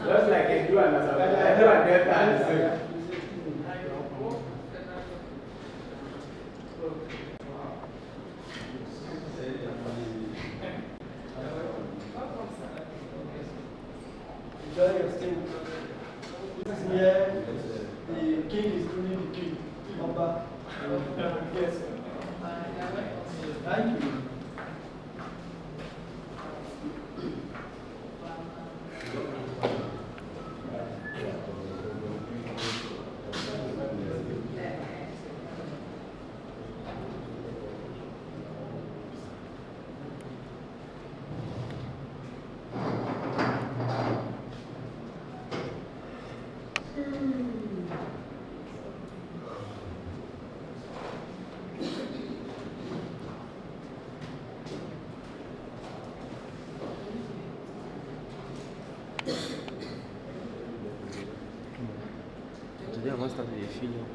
Just like a do and a delta. Here, the king is ruling the king. Yes. Thank you. Today I'm going to start with a feeling of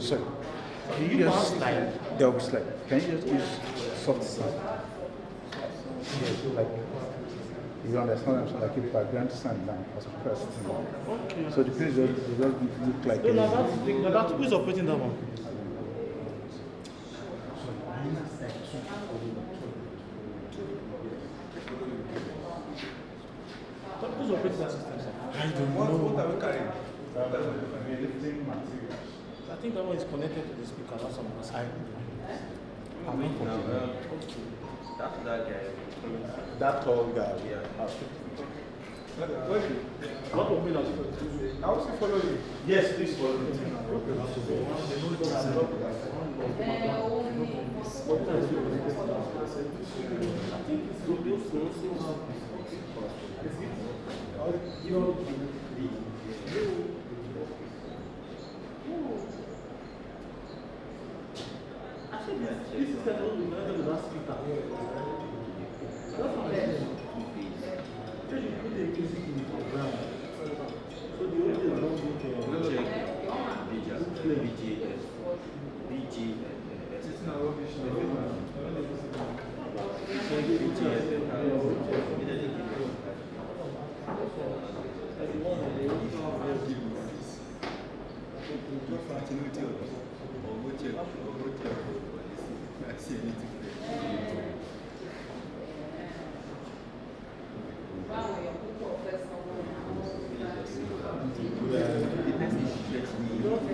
So, can you just slide? Double slide. Can you just use soft slide? Yes, like you understand what I'm saying? Like if I grant sand down, I press it down. Okay. So the place does look like no, that's who is operating that one? Who's operating that system, sir? I don't know. What are we carrying? Lifting materials. I think that one is connected to the speaker. That's what I'm asking. okay. That's that guy. That tall guy. Yeah. What will be now? I also follow you. Yes, please follow me. I think it's this is the last speaker. That's what I said. So you put the music in the ground. So the only thing I don't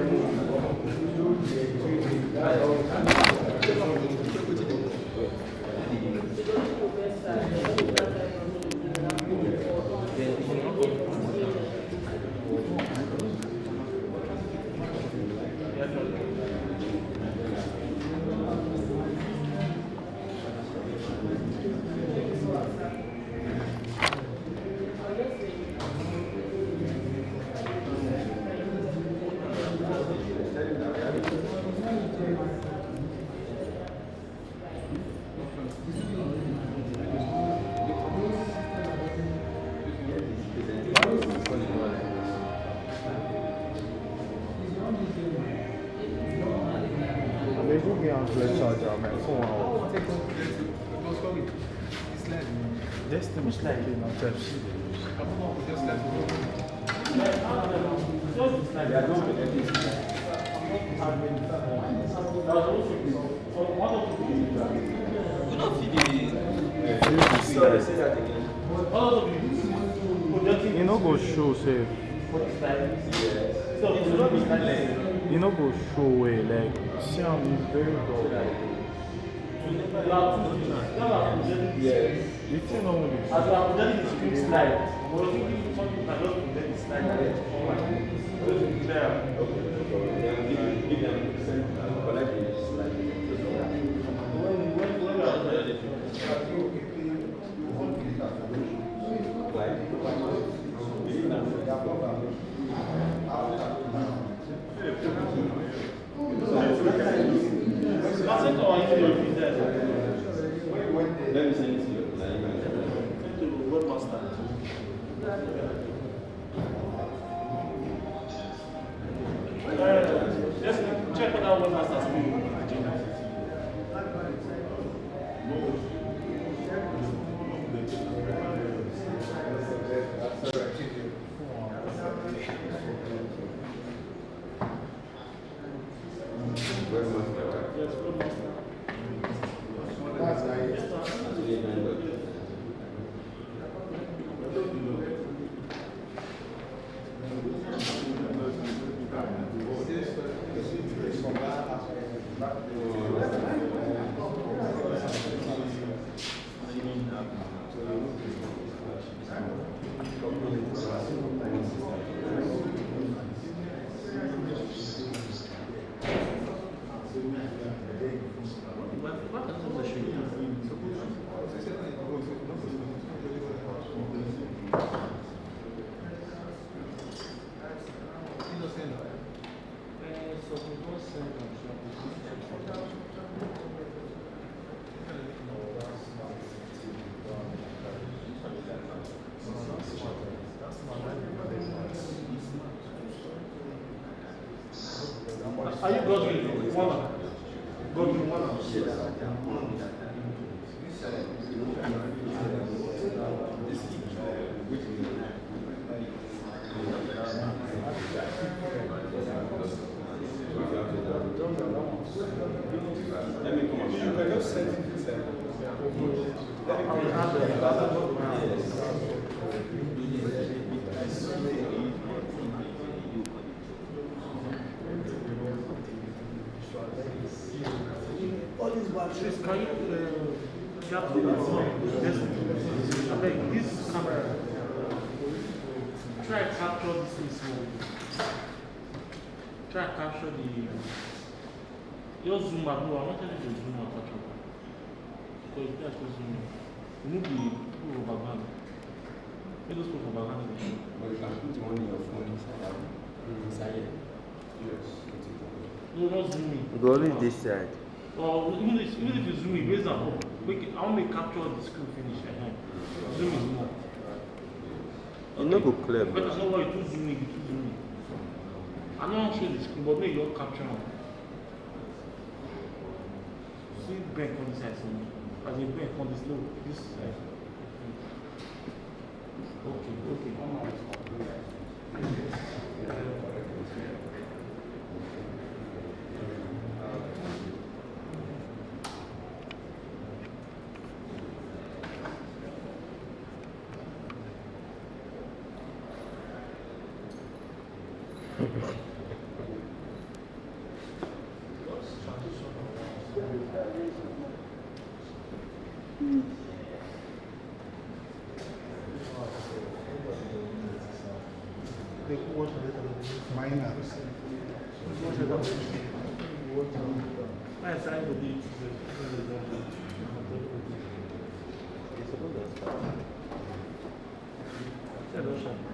Thank you. You know go show say. You know go show way like see how very dull. Yes. You think normally. As you are presenting the script slide, we're looking for something that just present the slide there. So it's clear. Give them collect the slide. When you are ready. Let me send it to you. To webmaster. Just check what our webmaster speak. Yes, webmaster. Are you Godwin? Godwin, Let me come on. You can just send it. all these batteries, can you capture this? I beg, this camera, try to capture this in small. Try to capture the. Just zoom out. No, I wanted you to zoom out actually. Because that's just zoom out. Remove the proof of background. Make those proof of background. But you can put one in your phone inside here. Yes. No, not zoom in. Go only this side. Or even if you zoom in, raise up. I want to capture the screen finish. Zoom is more. You know go clear. But it's not why you too zoom in, I don't want to show the screen, but make your capture on. See bank on this side, so as a bank on this low, this side. Okay. Minor. Mas sai do dia. Você não chama.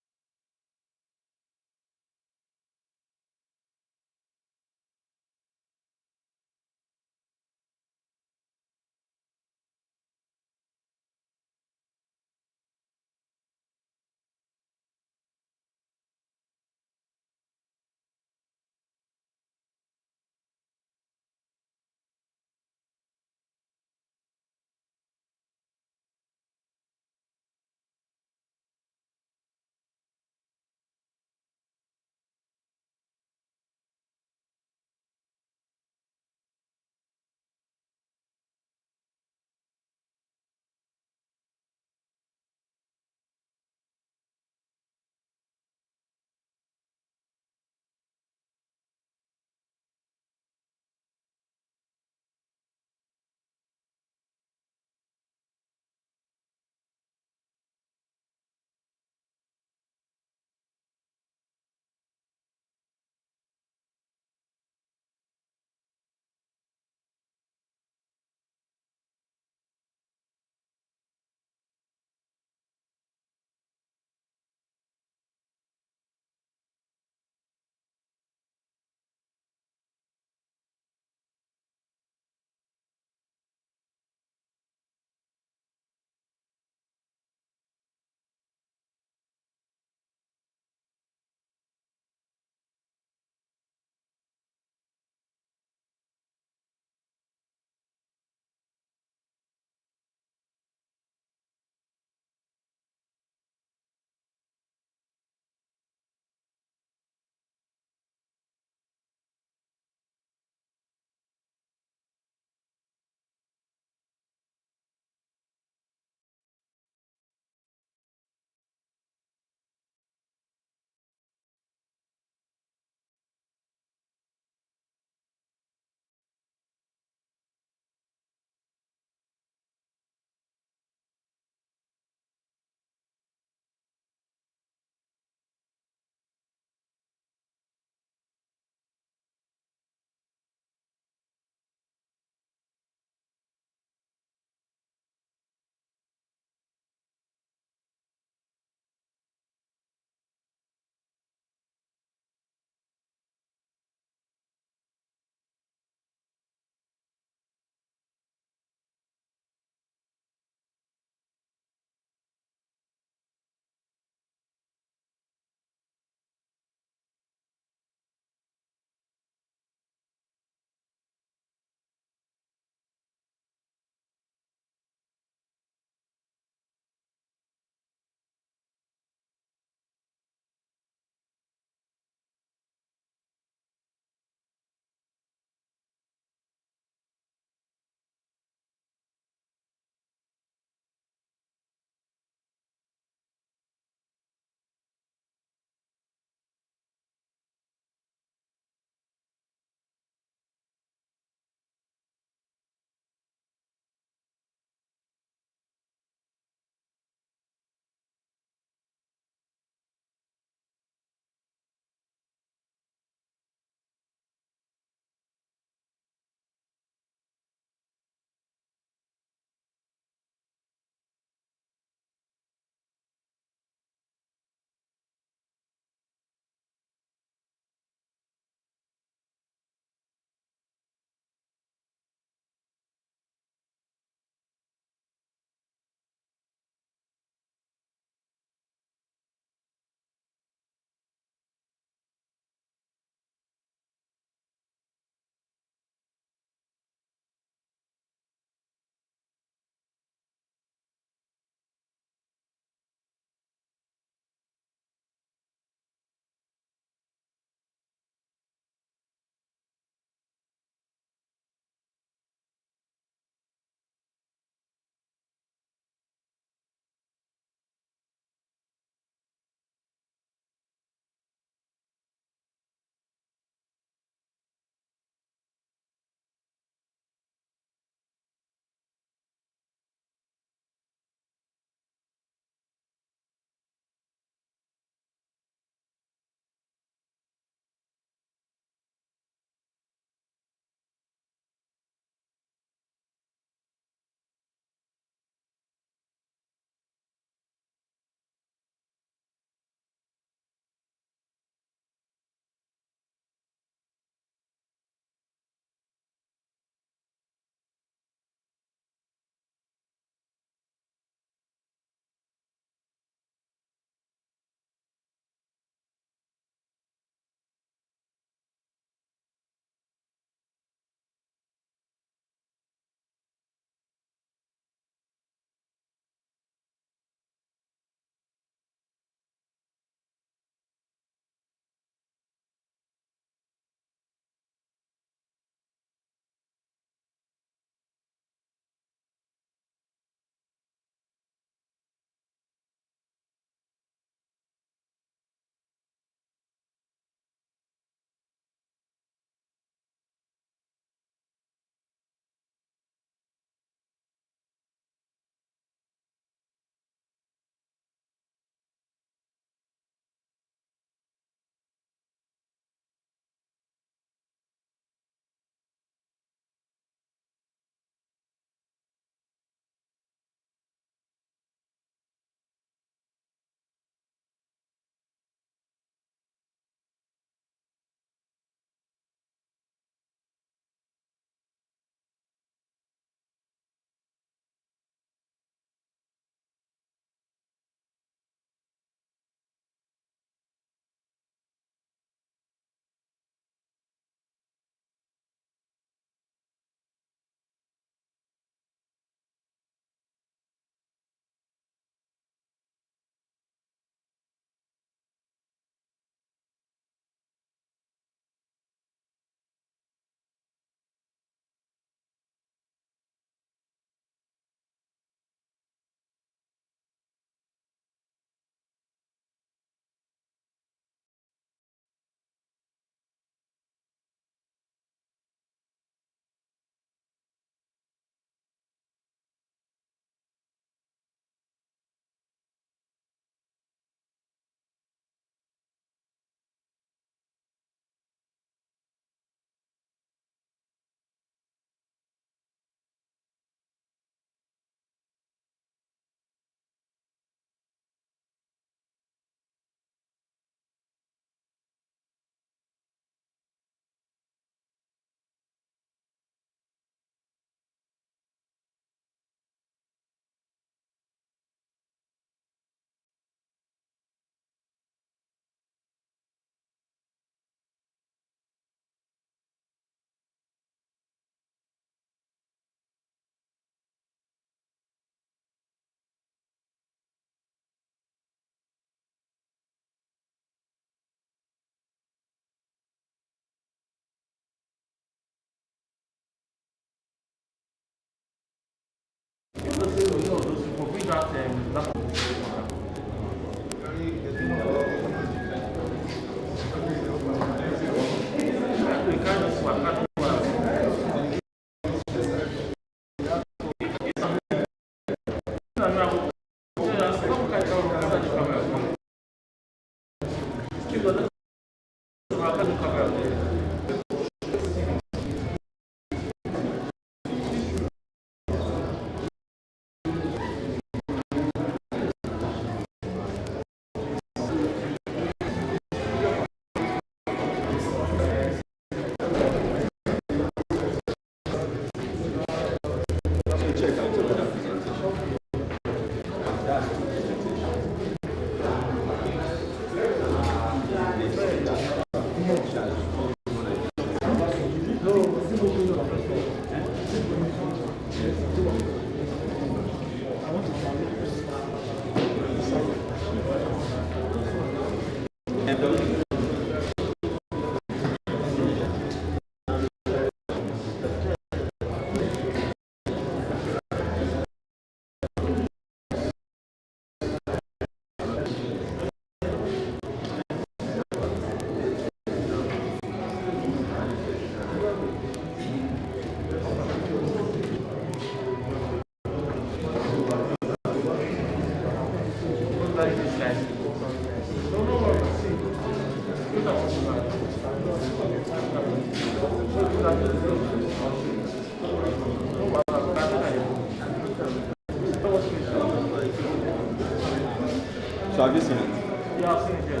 So have you seen it? Yeah, I've seen it, yes.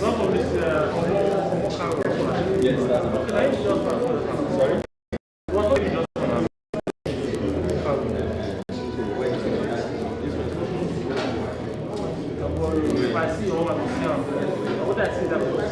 Not from this, from what kind of restaurant? Yes, that's Okay, I used to just transfer the camera. Sorry? What do you just want? If I see all I see on there, what I see that people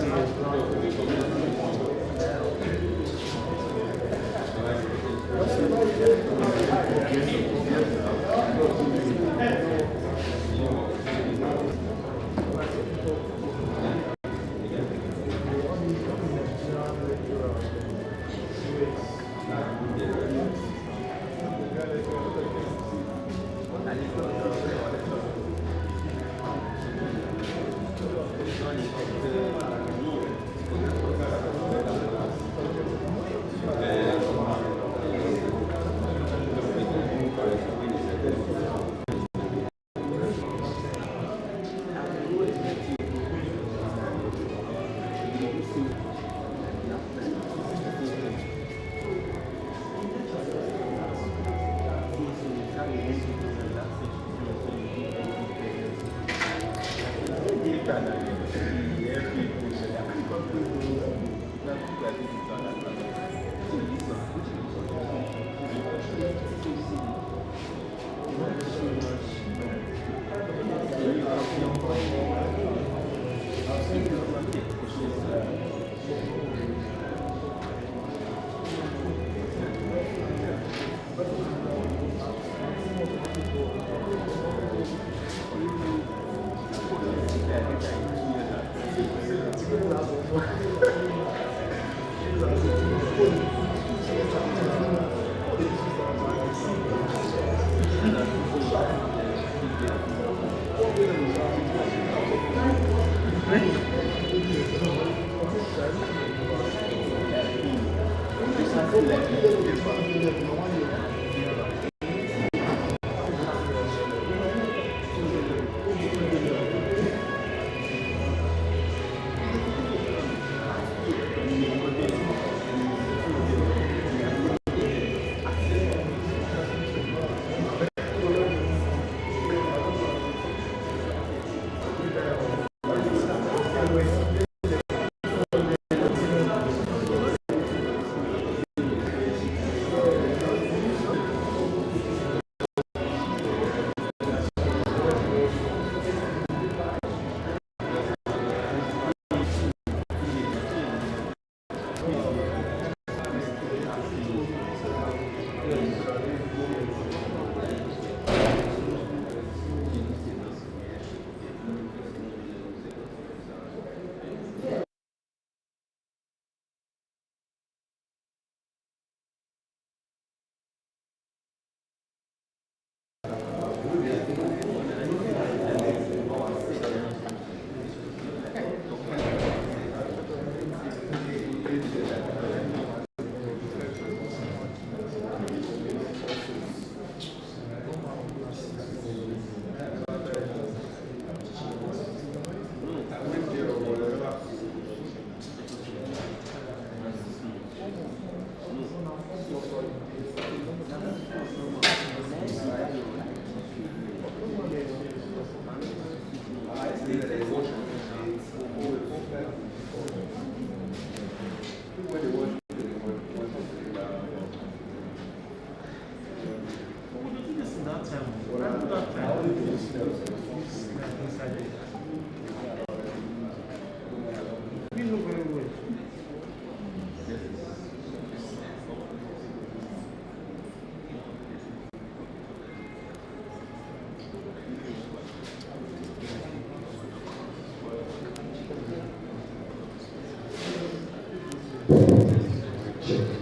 check.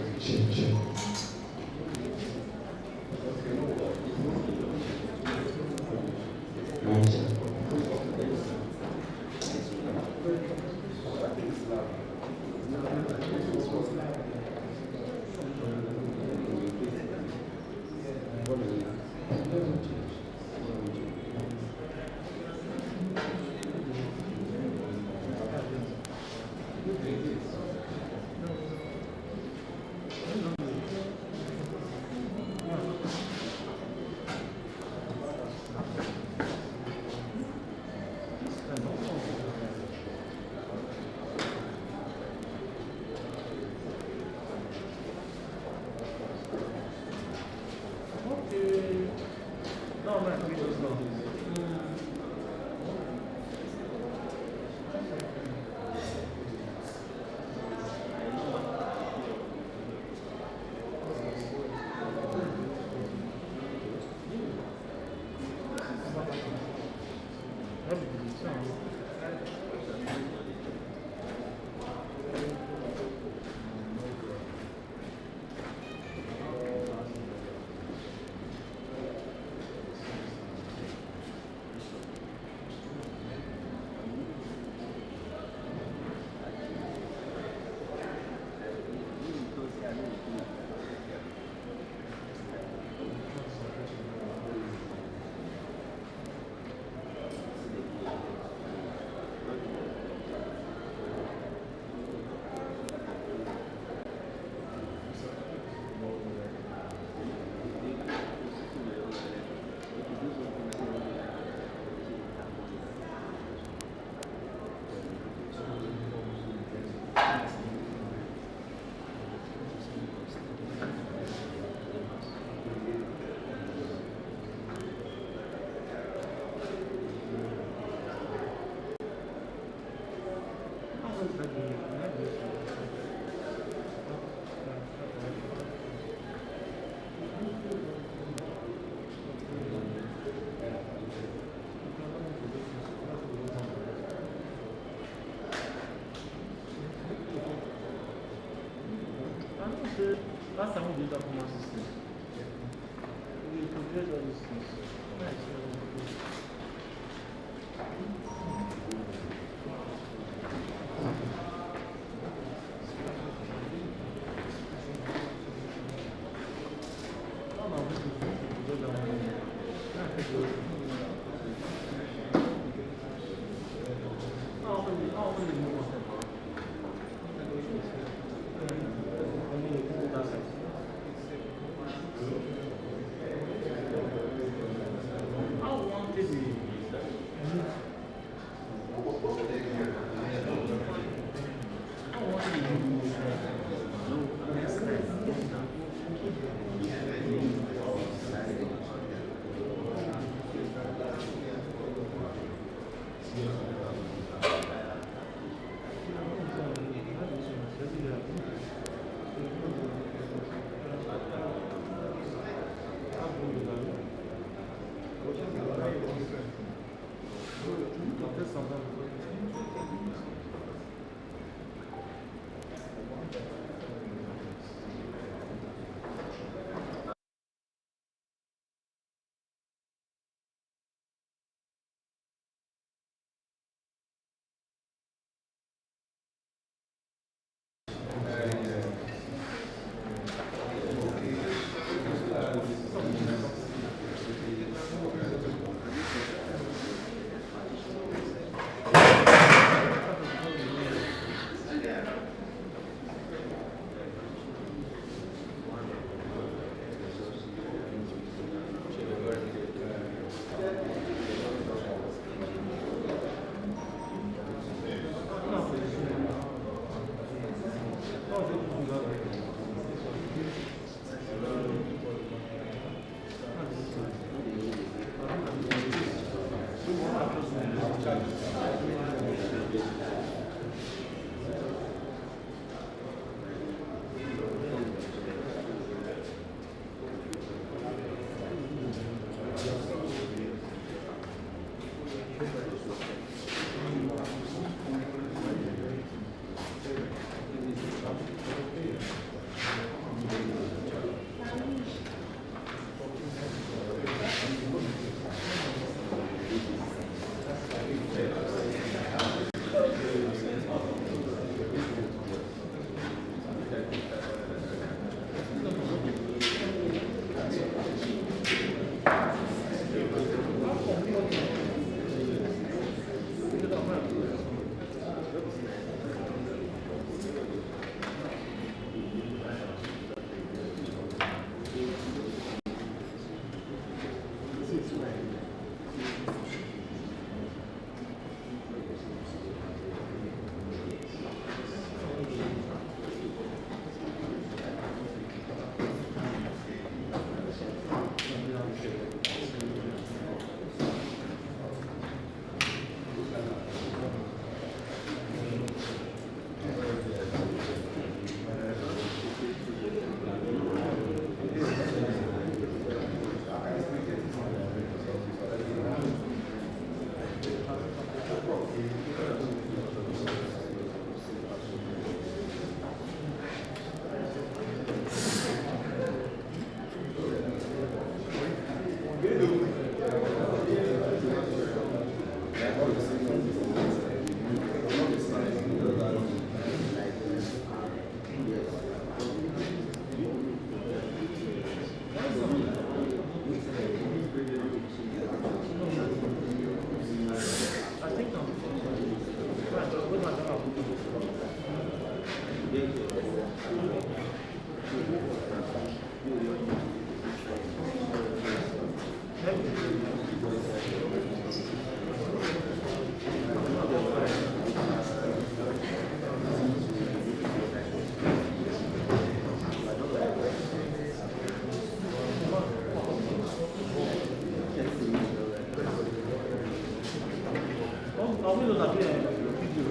Manager. Okay. No, man, we just go. Last time we did that for my system. We completed all these things. just appear in your video.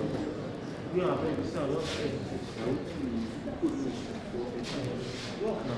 You are very sad. Walk now.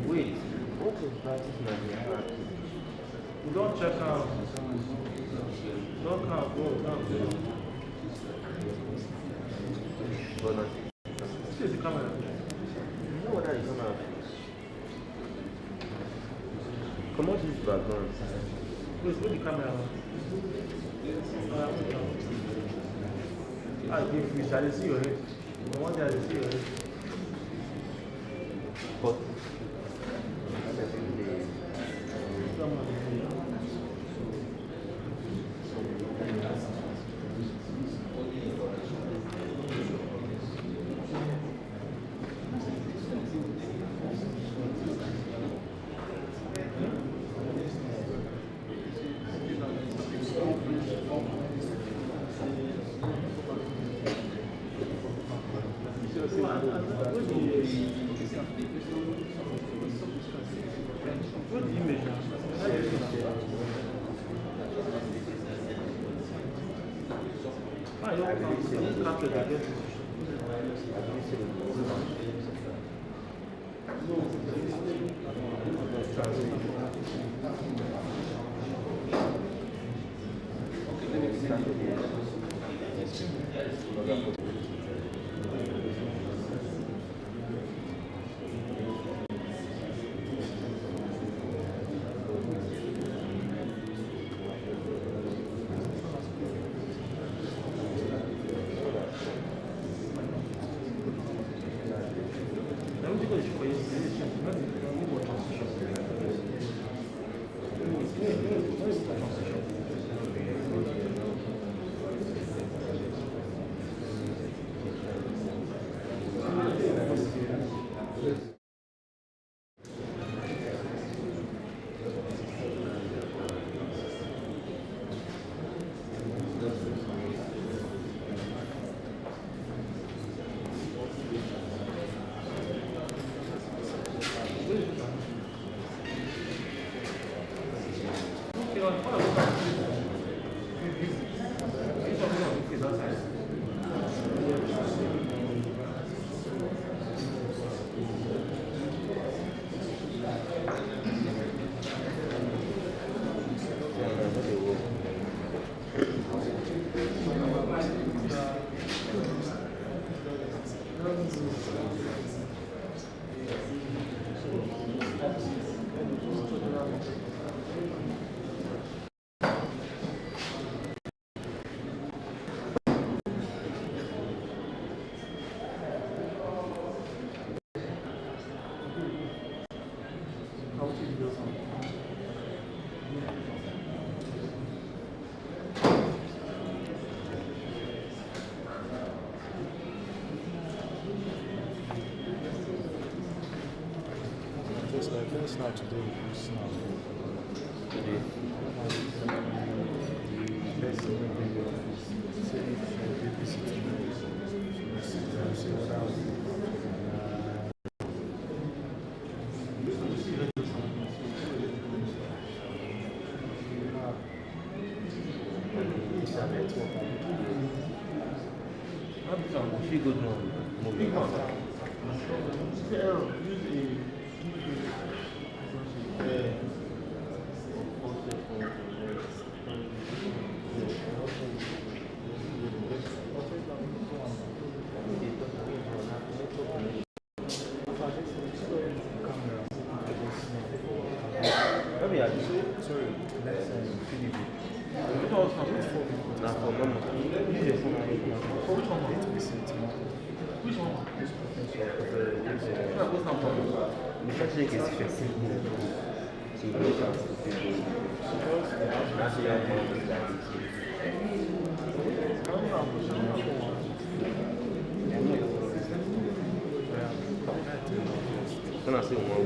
Wait, what is practice my hierarchy? You don't check out. Don't count, go down. This is the camera. You know what that is not? Come on, this background. Wait, put the camera on. I give you, shall I see your head? I want you to see your head. But What image? How do you see that? Why don't capture the guest? okay, let me start again. Just like let's not today. It's not. Sorry, let's PDB. Now for mama. Which one? Le fait que c'est facile. C'est une chose on a assez au moins.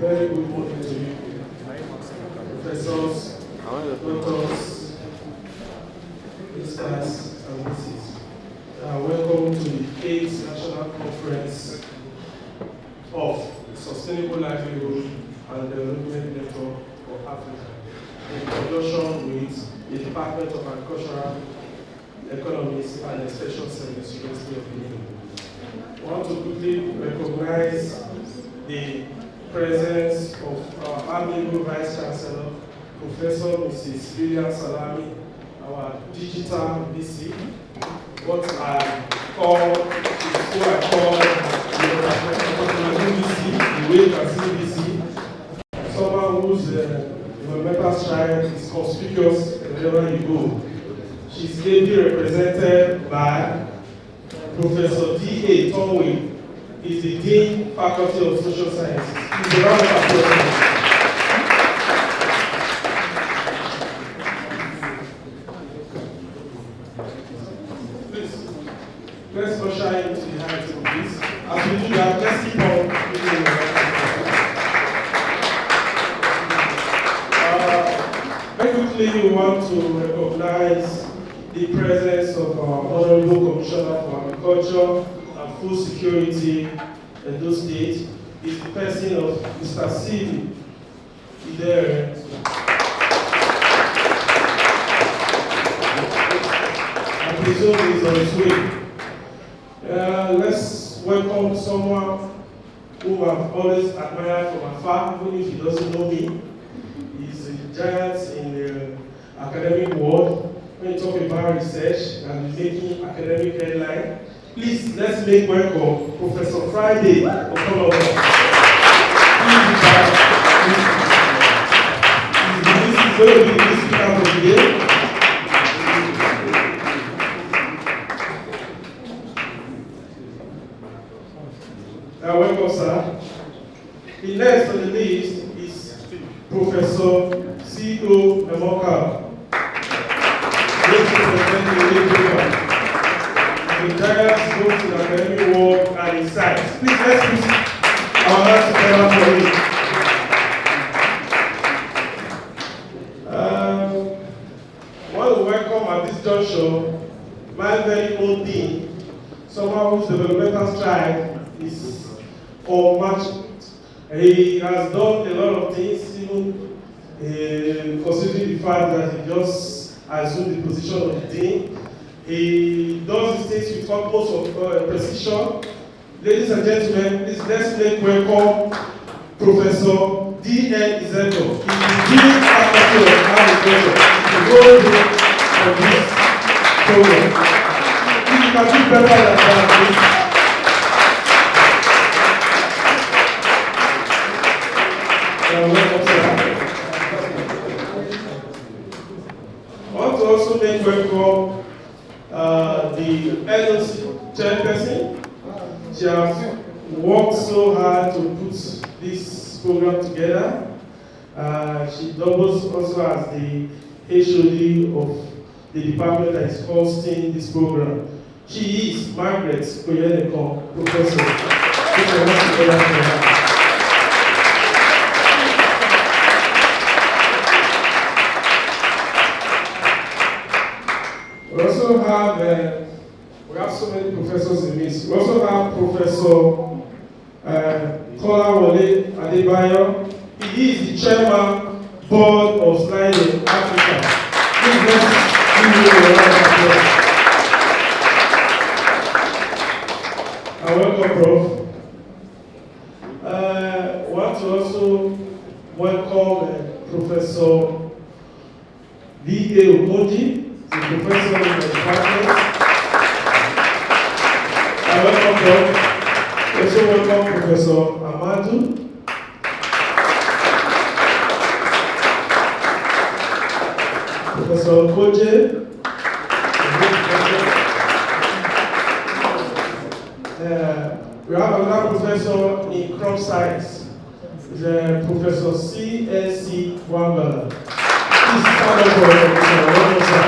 Very good morning to you, professors, doctors, ministers, and misses. Welcome to the 8th National Conference of Sustainable Livelihood and Development Network for Africa, in conjunction with the Department of Agricultural Economics and Extension Service, University of Benin. I want to quickly recognize the presence of our amiable Vice Chancellor, Professor Mrs. Lilian Salami, our digital VC, what I call the way you can see VC, someone whose environmental stride is conspicuous wherever you go. She's ably represented by Professor D.A. Tonwe. Is the Dean, Faculty of Social Sciences. He's a round of applause. Please, let's usher into the high table, please. As we do that, let's keep on very quickly, we want to recognize the presence of our Honorable Commissioner for Agriculture and Food Security in those states is the person of Mr. Sidi Idere. I presume he's on his way. Let's welcome someone whom I've always admired from afar, even if he doesn't know me. He's a giant in the academic world. When you talk about research and making academic headline, please, let's make welcome Professor Friday of Commercialization. He's going to be the speaker for today. Welcome, sir. The next on the list is Professor C.O. Emoka. The giants both in academic work and in science. Please let's put our hands together for him. I want to welcome at this juncture my very own dean, someone whose developmental stride is unmatched. He has done a lot of things, even considering the fact that he just assumed the position of the dean. He does these things with utmost of precision. Ladies and gentlemen, please let's make welcome Professor D.N. Izeto. He is the Dean Faculty of Agriculture. The role of this program. If you can do better than that, please. Welcome, sir. I want to also make welcome the LOC chairperson. She has worked so hard to put this program together. She doubles also as the HOD of the department that is hosting this program. She is Margaret Koyeneko, professor. We also have we have so many professors in this. We also have Professor Kolawole Adebayo. He is the chairman board of Sliding Africa. Please let's give him a round of applause. And welcome, Prof. I want to also welcome Professor V.A. Omoji, the professor in the department. I welcome Prof. Also welcome Professor Amadou. Professor Koje. We have another professor in crop science, Professor C.S.C. Wambala. Please stand up for Professor.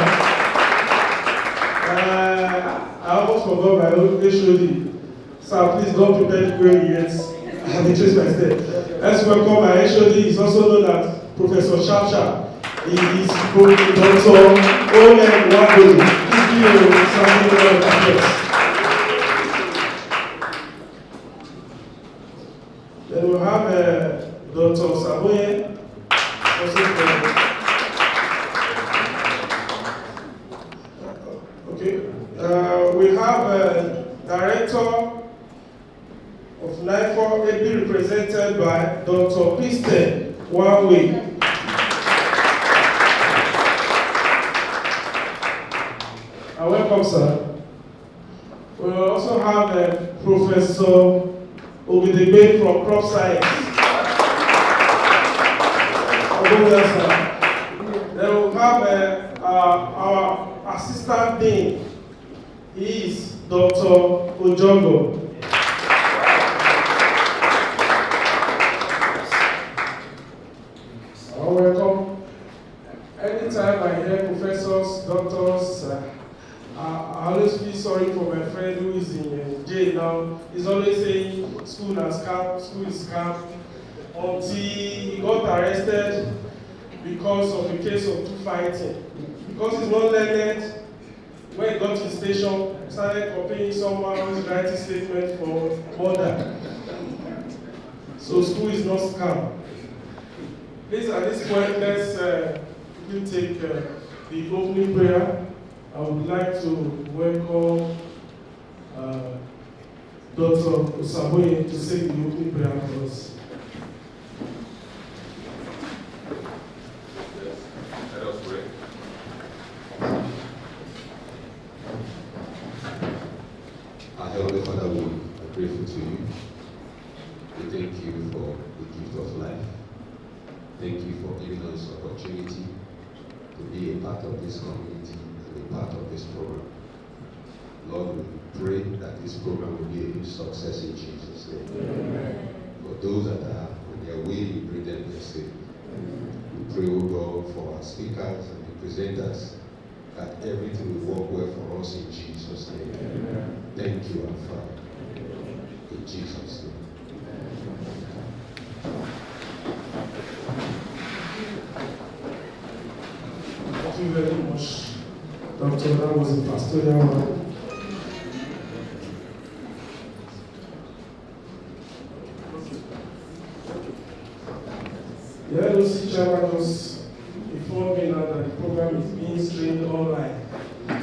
I almost forgot my own HOD. Sir, please don't prepare to go yet. I have introduced myself. Let's welcome my HOD. He's also known as Professor Sharp. He is Dr. Olen Wabodi. Please give you something of applause. Then we have Dr. Saboye. Okay. We have Director of NIFO, ably represented by Dr. Kristen Wanwe. Welcome, sir. We also have Professor Ogedegbe from Crop Science. Then we have our Assistant Dean. He is Dr. Ojogo. Welcome. Anytime I hear professors, doctors, I always feel sorry for my friend who is in jail now. He's always saying school is scam, until he got arrested because of a case of two fighting. Because he's not learned, when he got to the station, he started copying someone who's writing statement for murder. So school is not scam. Please, at this point, let's take the opening prayer. I would like to welcome Dr. Osaboye to say the opening prayer for us. Let us pray. Our Heavenly Father, we are grateful to you. We thank you for the gift of life. Thank you for giving us the opportunity to be a part of this community and a part of this program. Lord, we pray that this program will be a huge success in Jesus' name. Amen. For those that are on their way, you bring them there safe. We pray, O God, for our speakers and the presenters, that everything will work well for us in Jesus' name. Amen. Thank you, our Father. In Jesus' name. Thank you very much, Doctor. That was a pastoral one. The LOC chairman just informed me now that the program is being streamed online.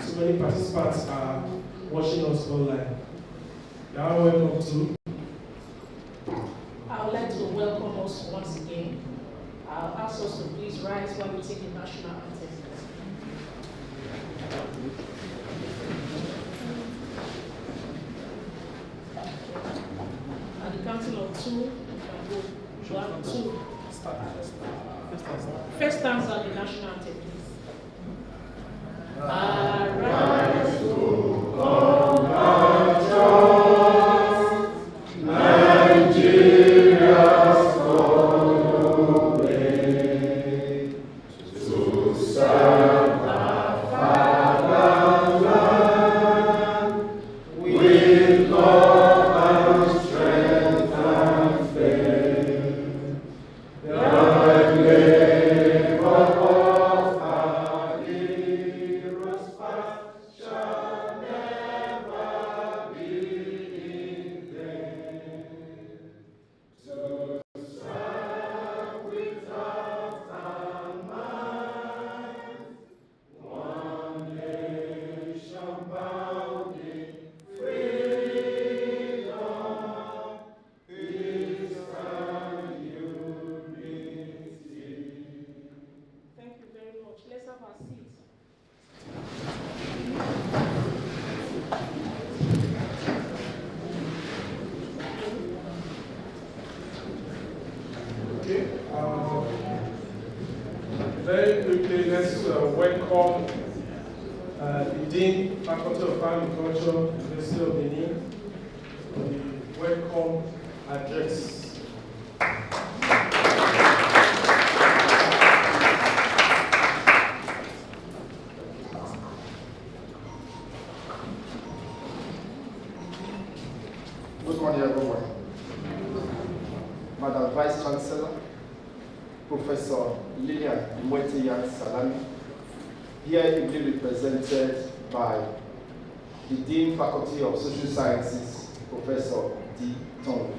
So many participants are watching us online. You are welcome to. I would like to welcome us once again. I'll ask us to please rise while we take the national anthem. At the counting of two, we can go 1, 2. First stanza, the national anthem, please. Arise, O God. welcome the Dean, Faculty of Agriculture, University of Benin, for the welcome address. Good morning, everyone. Madam Vice Chancellor, Professor Lilian Imwetiyan Salami, here ably represented by the Dean, Faculty of Social Sciences, Professor D. Tong,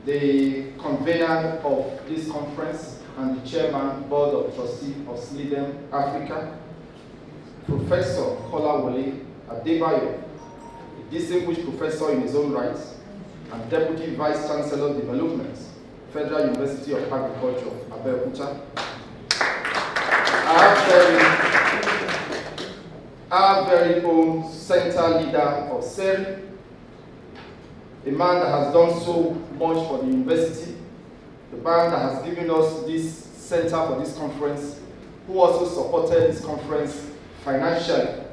the convener of this conference and the chairman, Board of Trustees of SLIDEM Africa, Professor Kolawole Adebayo, a distinguished professor in his own right, and Deputy Vice Chancellor of Development, Federal University of Agriculture, Abeokuta. Our very own center leader of SERI, a man that has done so much for the university, the man that has given us this center for this conference, who also supported this conference financially.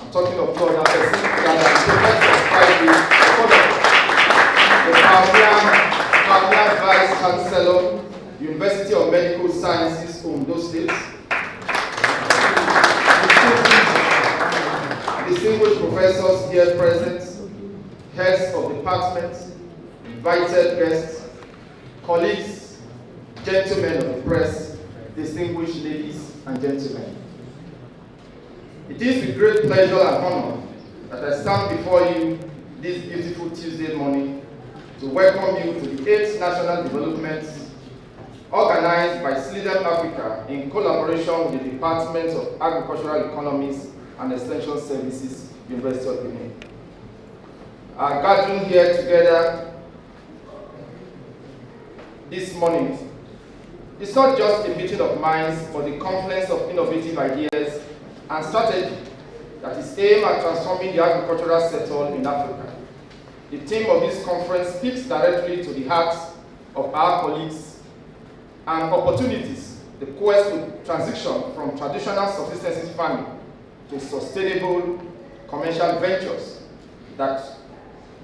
I'm talking of no other person than the Vice Chancellor, University of Medical Sciences, Ondo State. Distinguished professors here present, heads of departments, invited guests, colleagues, gentlemen of the press, distinguished ladies and gentlemen. It is with great pleasure and honor that I stand before you this beautiful Tuesday morning to welcome you to the 8th National Development organized by SLIDEM Africa in collaboration with the Department of Agricultural Economies and Extension Services, University of Benin. Our gathering here together this morning is not just a meeting of minds, but the confluence of innovative ideas and strategy that is aimed at transforming the agricultural sector in Africa. The theme of this conference speaks directly to the hearts of our colleagues and opportunities, the quest to transition from traditional subsistence farming to sustainable commercial ventures that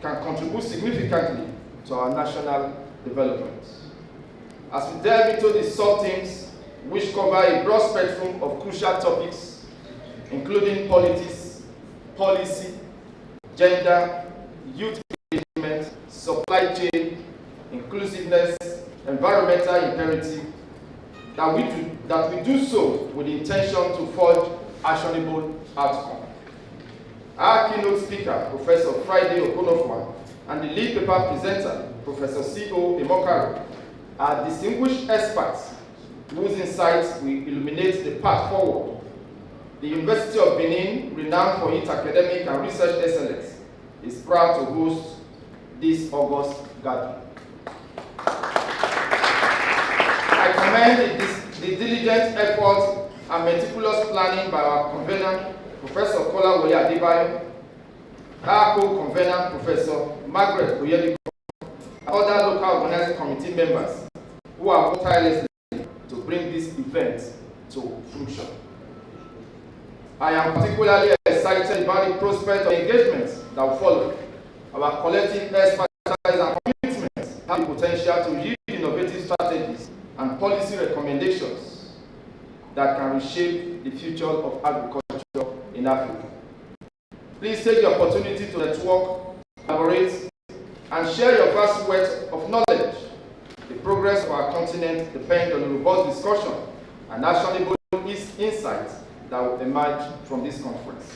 can contribute significantly to our national development. As we delve into these sub-themes, which cover a broad spectrum of crucial topics, including politics, policy, gender, youth engagement, supply chain, inclusiveness, environmental imperative, that we do so with the intention to forge actionable outcomes. Our keynote speaker, Professor Friday Okonofwa, and the lead paper presenter, Professor C.O. Emokaro, are distinguished experts whose insights will illuminate the path forward. The University of Benin, renowned for its academic and research excellence, is proud to host this August gathering. I commend the diligent effort and meticulous planning by our convener, Professor Kolawole Adebayo, our co-convener, Professor Margaret Oyediko, and other local organizing committee members who have worked tirelessly to bring this event to fruition. I am particularly excited about the prospect of engagement that will follow. Our collective expertise and commitments have the potential to yield innovative strategies and policy recommendations that can reshape the future of agriculture in Africa. Please take the opportunity to network, collaborate, and share your vast wealth of knowledge. The progress of our continent depends on a robust discussion and actionable insights that will emerge from this conference.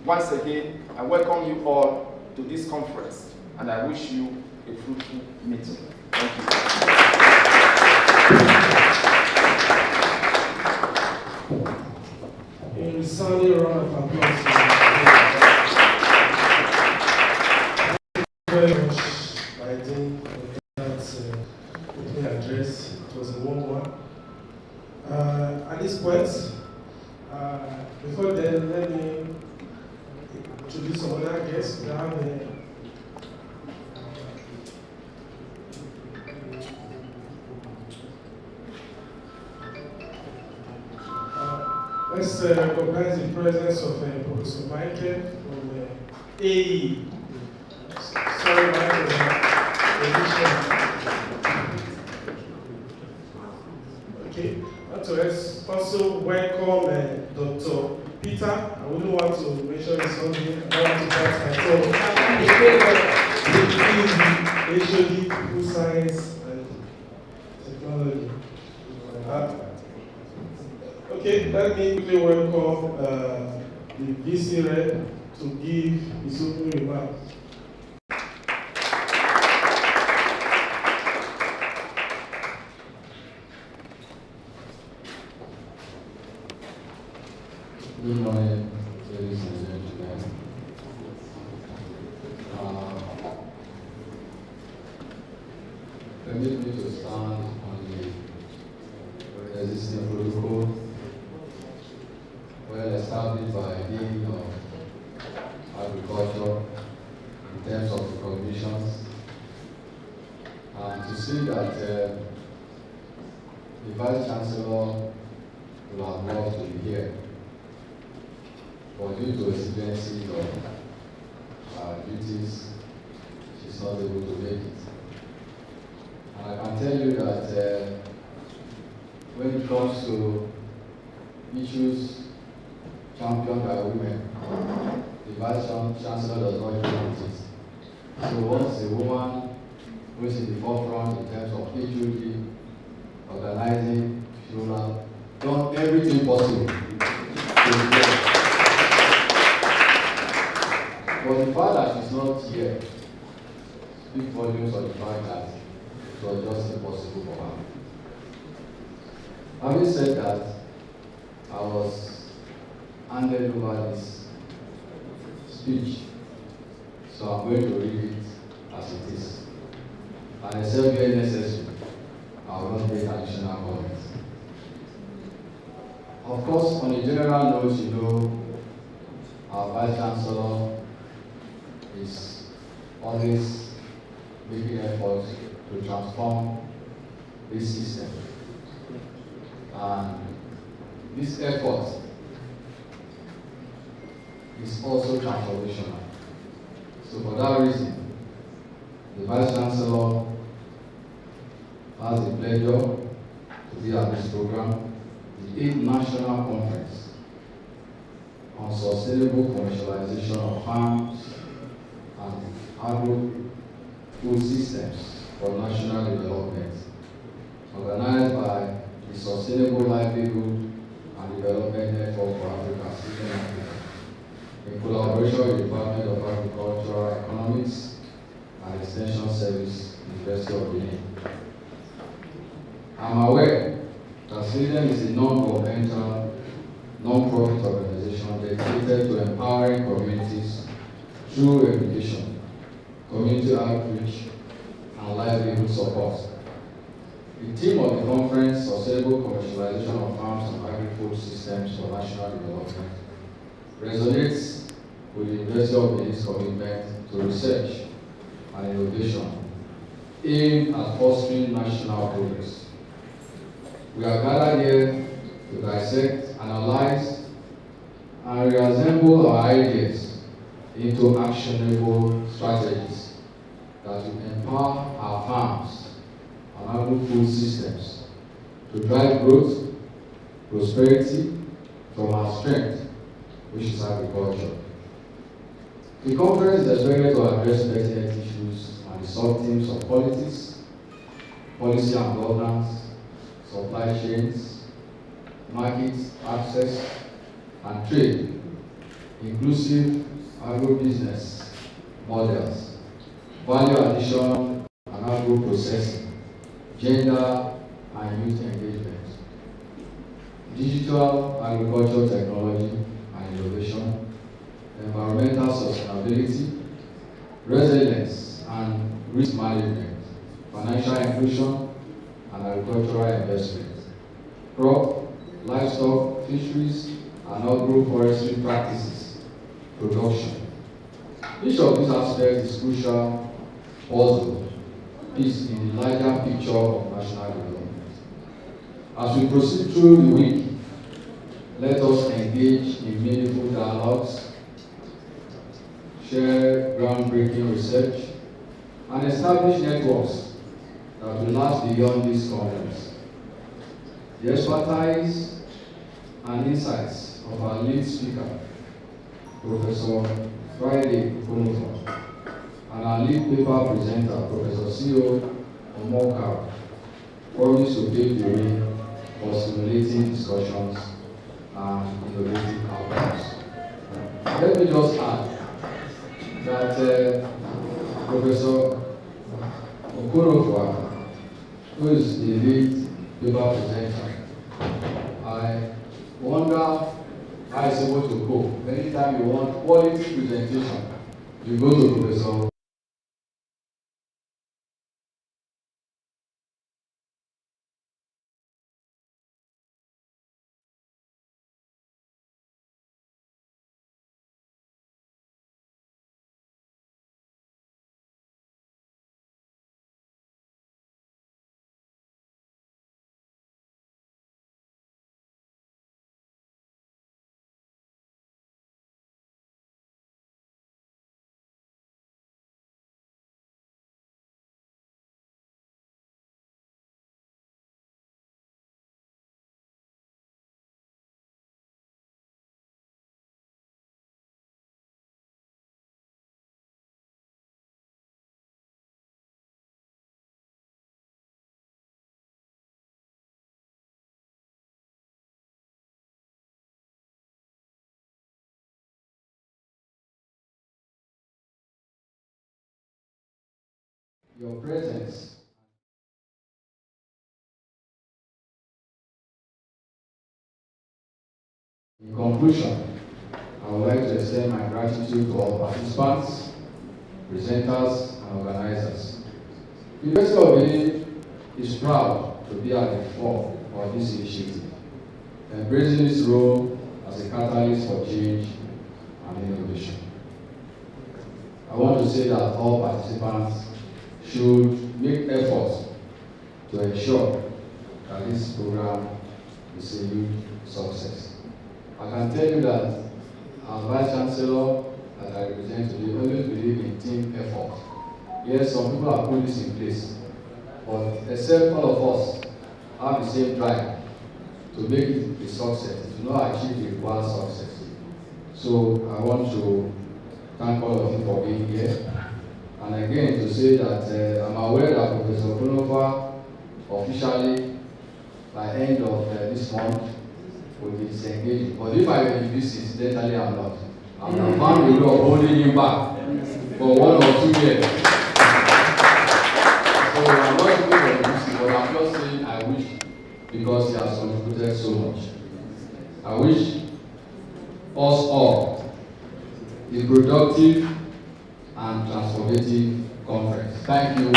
Once again, I welcome you all to this conference, and I wish you a fruitful meeting. Thank you. A resounding round of applause. Thank you very much, my dean, for that opening address. It was a warm one. At this point, before then, let me introduce some other guests. We have recognize the presence of Professor Michael from AE. Sorry, Michael. Okay. Let's also welcome Dr. Peter. I wouldn't want to mention his own name. I don't want to pass my phone. HOD, Food Science and Technology. Okay, let me quickly welcome the VC Rep to give his opening remarks. Good morning, ladies and gentlemen. Permit me to stand on the existing protocol well established by Dean of Agriculture in terms of recognitions, and to see that the Vice Chancellor will have loved to be here, but due to exigencies of duties, she's not able to make it. And I can tell you that when it comes to issues championed by women, the Vice Chancellor does not want it. So once a woman goes in the forefront in terms of HOD, organizing, funeral, done everything possible to but the fact that she's not here speaks volumes of the fact that it was just impossible for her. Having said that, I was handed over this speech, so I'm going to read it as it is. And except very necessary, I will not make additional comments. Of course, on a general note, you know, our Vice Chancellor is always making efforts to transform this system. And this effort is also transformational. So for that reason, the Vice Chancellor has the pleasure to be at this program, the 8th National Conference on Sustainable Commercialization of Farms and Agri-food Systems for National Development, organized by the Sustainable Livelihood and Development Network for Africa, in collaboration with the Department of Agricultural Economics and Extension Service, University of Benin. I'm aware that Sweden is a non-governmental, non-profit organization dedicated to empowering communities through education, community outreach, and livelihood support. The theme of the conference, Sustainable Commercialization of Farms and Agri-food Systems for National Development, resonates with the University of Benin's commitment to research and innovation aimed at fostering national progress. We are gathered here to dissect, analyze, and reassemble our ideas into actionable strategies that will empower our farms and agri-food systems to drive growth, prosperity from our strength, which is agriculture. The conference is expected to address pertinent issues and the sub-themes of politics, policy and governance, supply chains, market access, and trade, inclusive agro-business models, value addition and agro-processing, gender and youth engagement, digital agriculture technology and innovation, environmental sustainability, resilience and risk management, financial inclusion and agricultural investment, crop, livestock, fisheries, and agroforestry practices, production. Each of these aspects is crucial also piece in the larger picture of national development. As we proceed through the week, let us engage in meaningful dialogues, share groundbreaking research, and establish networks that will last beyond this conference. The expertise and insights of our lead speaker, Professor Friday Okonofa, and our lead paper presenter, Professor C.O. Omoka, promise to pave the way for stimulating discussions and innovative outcomes. Let me just add that Professor Okonofa, who is the lead paper presenter, I wonder how he's able to cope. Anytime you want quality presentation, you go to Professor. Your presence in conclusion, I would like to extend my gratitude to all participants, presenters, and organizers. The University of Benin is proud to be at the fore of this initiative, embracing its role as a catalyst for change and innovation. I want to say that all participants should make efforts to ensure that this program is a huge success. I can tell you that our Vice Chancellor that I represent today always believe in team effort. Yes, some people have put this in place, but except all of us have the same drive to make it a success, to not achieve the required success. So I want to thank all of you for being here. And again, to say that I'm aware that Professor Okonofa officially, by end of this month, will be disengaged. But if I will be busy, incidentally I'm not. I'm found the law holding him back for 1 or 2 years. So I'm not looking for the busy, but I'm just saying I wish, because he has contributed so much. I wish us all a productive and transformative conference. Thank you.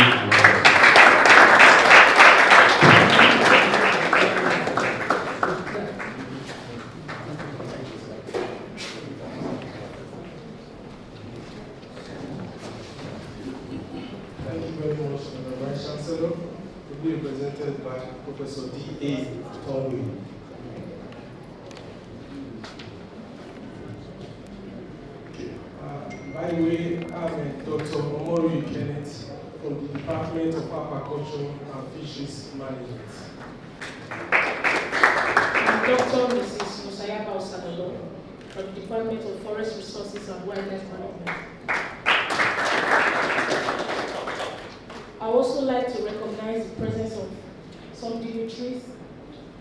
Thank you very much, Vice Chancellor. Will be represented by Professor D.A. Tonwe. By the way, I'm Dr. Omoru Kenneth from the Department of Aquaculture and Fisheries Management. I'm Dr. Mrs. Musayaba Osadolo from the Department of Forest Resources and Wildlife Management. I also like to recognize the presence of some dignitaries,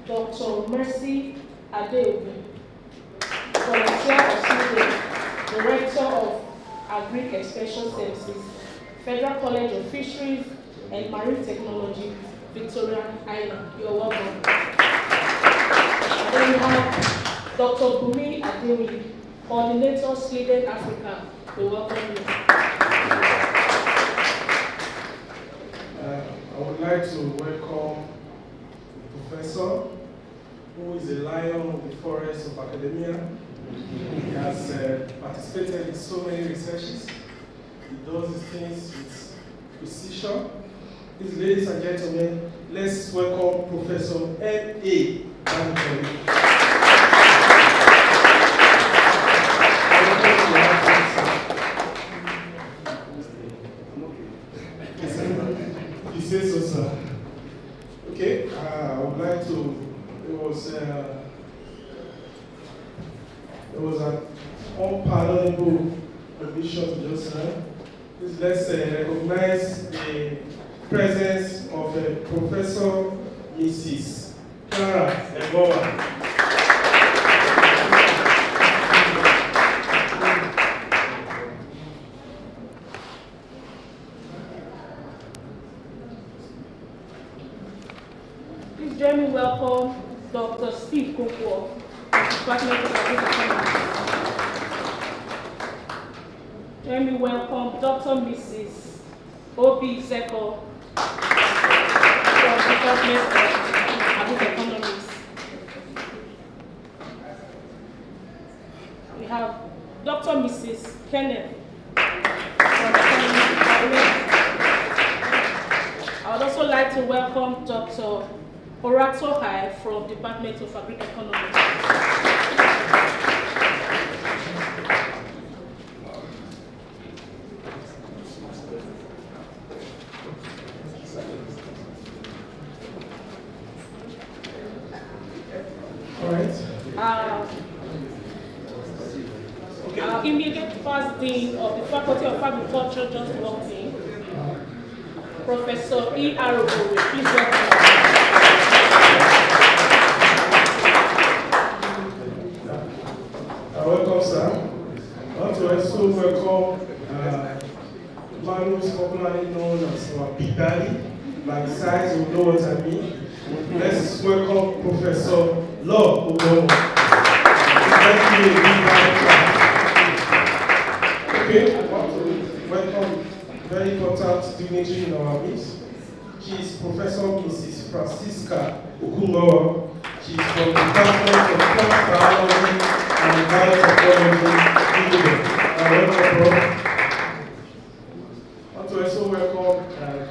Dr. Mercy Adeogun, Volunteer of Sweden, Director of Agri-Extension Services, Federal College of Fisheries and Marine Technology, Victoria Island. You're welcome. And then we have Dr. Bumi Ademi, Coordinator, Sweden, Africa. We welcome you. I would like to welcome the professor, who is a lion of the forest of academia. He has participated in so many researches. He does these things with precision. Please, ladies and gentlemen, let's welcome Professor M.A. Oh, a bit short just now. Please let's recognize the presence of Professor Mrs. Clara Ebowa. Please join me welcome Dr. Steve Kokwo, Department of Agri-food. Join me welcome Dr. Mrs. Obi Zeko from Department of Agri-Economics. We have Dr. Mrs. Kenneth from Economics Department. I would also like to welcome Dr. Orato Hai from Department of Agri-Economics. All right. Our immediate first dean of the Faculty of Agriculture just walked in, Professor E. Arogowe. Please welcome. Welcome, sir. I want to also welcome man who is popularly known as our Big Daddy. My size will know what I mean. Let's welcome Professor Law Ogomo. Let's give a big round. Okay, I want to welcome very important dignitary in our midst. She is Professor Mrs. Francisca Okumawa. She is from the Department of Plant Biology and Biotechnology. Welcome. I want to also welcome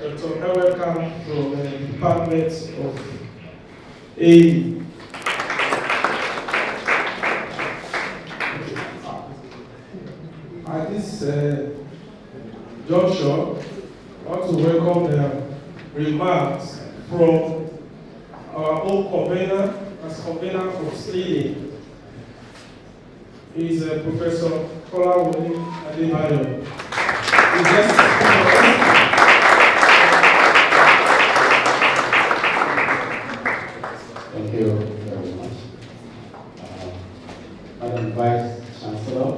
Dr. Eweka from the Department of A. At this juncture, I want to welcome the remarks from our own convener, as convener for SLEADing. He is Professor Kolawole Adebayo. Thank you very much. Madam Vice Chancellor,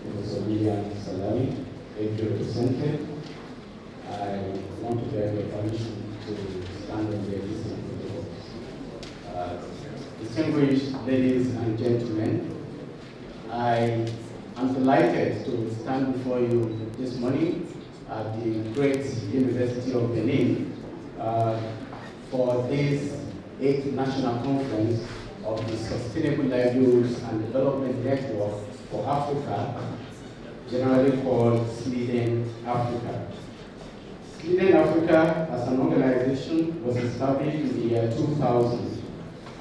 Professor William Salami, AG representative, I want to beg your permission to stand on the existing protocols. Distinguished ladies and gentlemen, I am delighted to stand before you this morning at the great University of Benin for this 8th National Conference of the Sustainable Livelihoods and Development Network for Africa, generally called SLEADing Africa. SLEADing Africa as an organization was established in the year 2000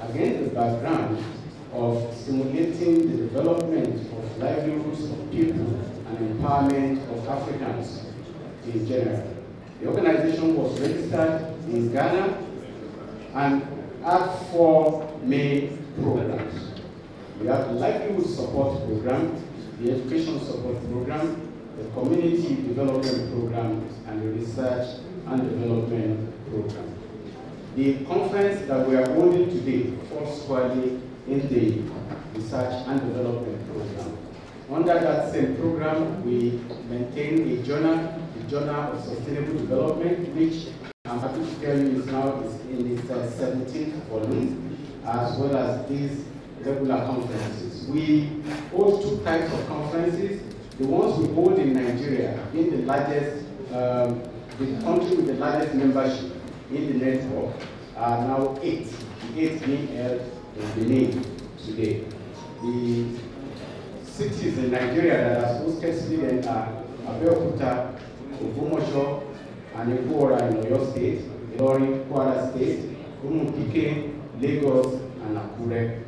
against the background of stimulating the development of livelihoods of people and empowerment of Africans in general. The organization was registered in Ghana and had 4 main programs. We have the livelihood support program, the education support program, the community development program, and the research and development program. The conference that we are holding today falls squarely in the research and development program. Under that same program, we maintain a journal, the Journal of Sustainable Development, which I'm happy to tell you is now in its 17th volume, as well as these regular conferences. We hold 2 types of conferences. The ones we hold in Nigeria, in the largest, the country with the largest membership in the network, are now 8. The 8 being held in Benin today. The cities in Nigeria that are hosted SLEADing are Abeokuta, Ogbomoso, and Ikwora in Oyo State, Ilorin, Kwara State, Umupike, Lagos, and Akure.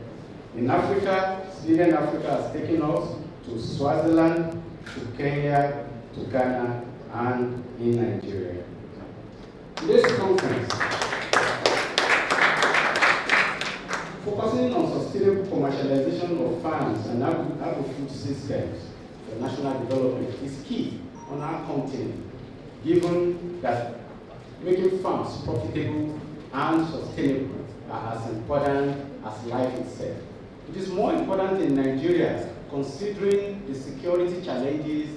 In Africa, SLEADing Africa has taken us to Swaziland, to Kenya, to Ghana, and in Nigeria. Today's conference, focusing on sustainable commercialization of farms and agri-food systems for national development is key on our continent, given that making farms profitable and sustainable are as important as life itself. It is more important in Nigeria, considering the security challenges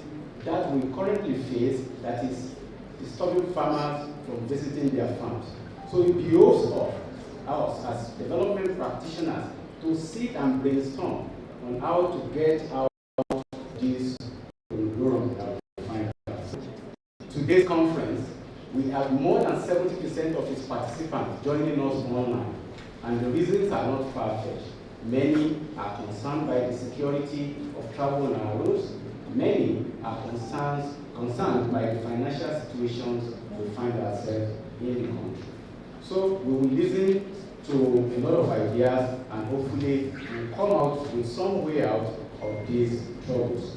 that we currently face, that is disturbing farmers from visiting their farms. So it behoves of us as development practitioners to sit and brainstorm on how to get out of this conundrum that we find ourselves. Today's conference, we have more than 70% of its participants joining us online, and the reasons are not far-fetched. Many are concerned by the security of travel on our roads. Many are concerned by the financial situations we find ourselves in the country. So we will listen to a lot of ideas, and hopefully we'll come out with some way out of these troubles.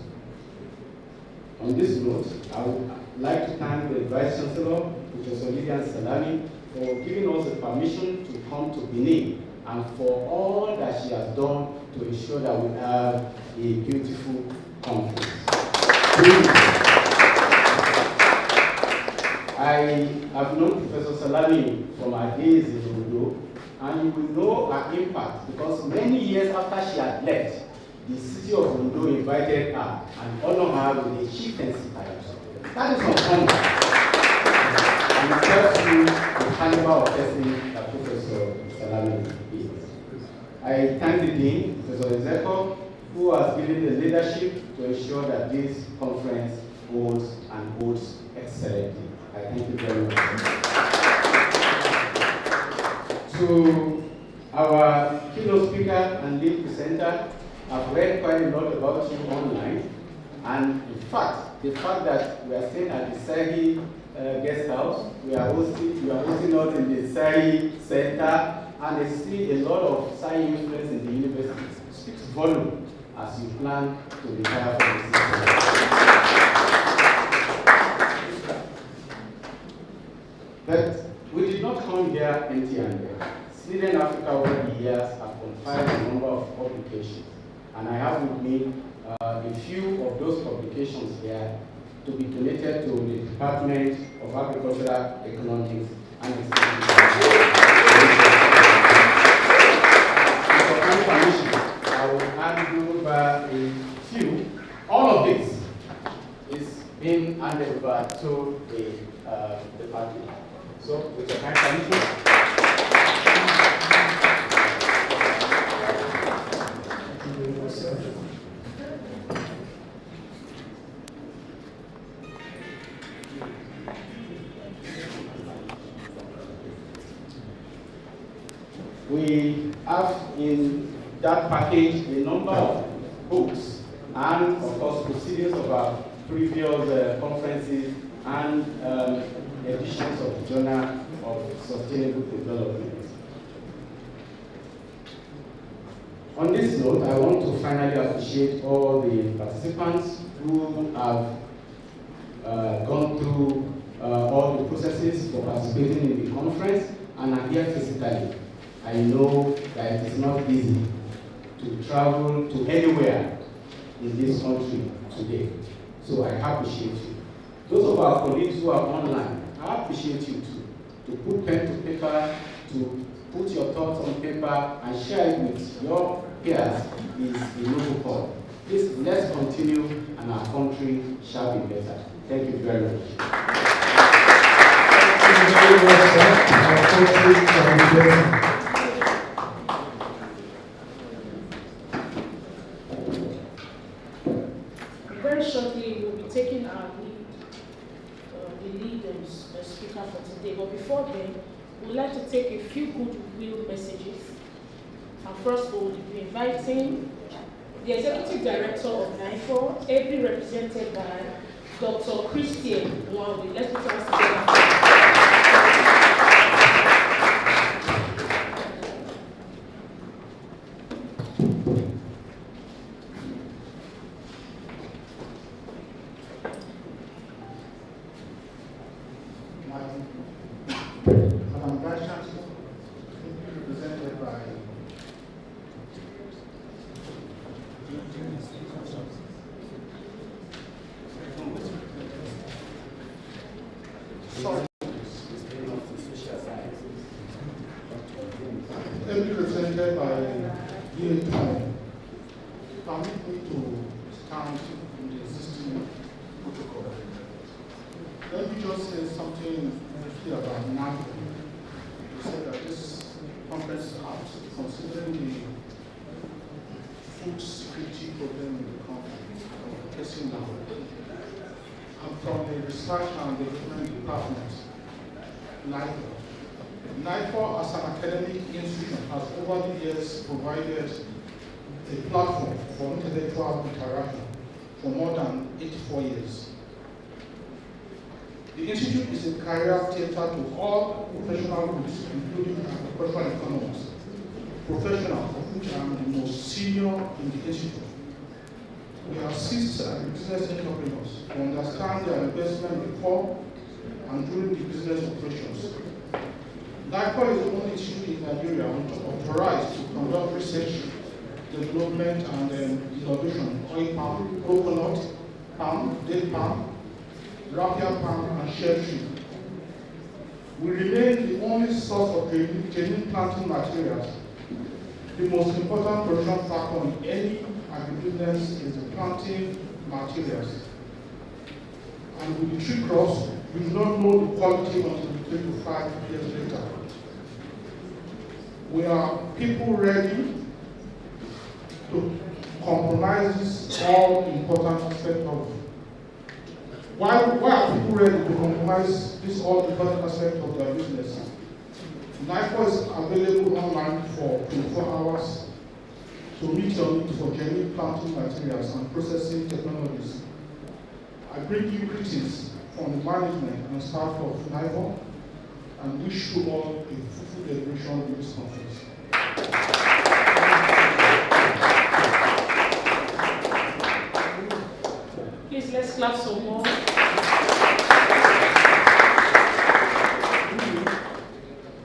On this note, I would like to thank the Vice Chancellor, Professor Lilian Salami, for giving us the permission to come to Benin and for all that she has done to ensure that we have a beautiful conference. I have known Professor Salami from her days in Ondo, and you will know her impact because many years after she had left, the city of Ondo invited her and honored her with a chieftaincy title. That is uncommon. And it tells you the caliber of person that Professor Salami is. I thank the Dean, Professor Ezeko, who has given the leadership to ensure that this conference holds and holds excellently. I thank you very much. To our keynote speaker and lead presenter, I've read quite a lot about you online, and in fact, the fact that we are staying at the Sahi guest house, we are hosting us in the Sahi Center, and I see a lot of Sahi influence in the university. It speaks volume as you plan to retire from the system. But we did not come here empty-handed. Sweden Africa over the years have compiled a number of publications, and I have with me a few of those publications here to be donated to the Department of Agricultural Economics and Statistics. For my permission, I will hand over a few. All of this is being handed over to the department. So, with your kind permission. We have in that package a number of books and, of course, proceedings of our previous conferences and editions of the Journal of Sustainable Development. On this note, I want to finally appreciate all the participants who have gone through all the processes for participating in the conference and are here physically. I know that it is not easy to travel to anywhere in this country today, so I appreciate you. Those of our colleagues who are online, I appreciate you too. To put pen to paper, to put your thoughts on paper and share it with your peers is a noble cause. Please, let's continue and our country shall be better. Thank you very much. Thank you very much, sir. Our country shall be better. Very shortly, we'll be taking our lead, the lead speaker for today. But before then, we'd like to take a few goodwill messages. And first, we'll be inviting the Executive Director of NIFO, ably represented by Dr. Christian Nwawi. Let's put our together. just say something briefly about NAFO. You said that this conference is out, considering the food security problem in the country, facing now. I'm from the Research and Development Department, NIFO. NIFO, as an academic institution, has over the years provided a platform for intellectual interaction for more than 84 years. The Institute is a career theater to all professional groups, including agricultural economists, professionals of which I am the most senior in the Institute. We assist business entrepreneurs to understand their investment before and during the business operations. NIFO is the only institute in Nigeria authorized to conduct research, development, and innovation on oil palm, coconut, palm, date palm, raffia palm, and shea tree. We remain the only source of genuine planting materials. The most important production factor in any agribusiness is the planting materials. And with the tree crops, we do not know the quality until 3 to 5 years later. We are people ready to compromise all important aspects of. Why are people ready to compromise this all important aspect of their business? NIFO is available online for 24 hours to meet your need for genuine planting materials and processing technologies. I bring you greetings from the management and staff of NIFO and wish you all a fruitful celebration in this conference. Please, let's clap some more.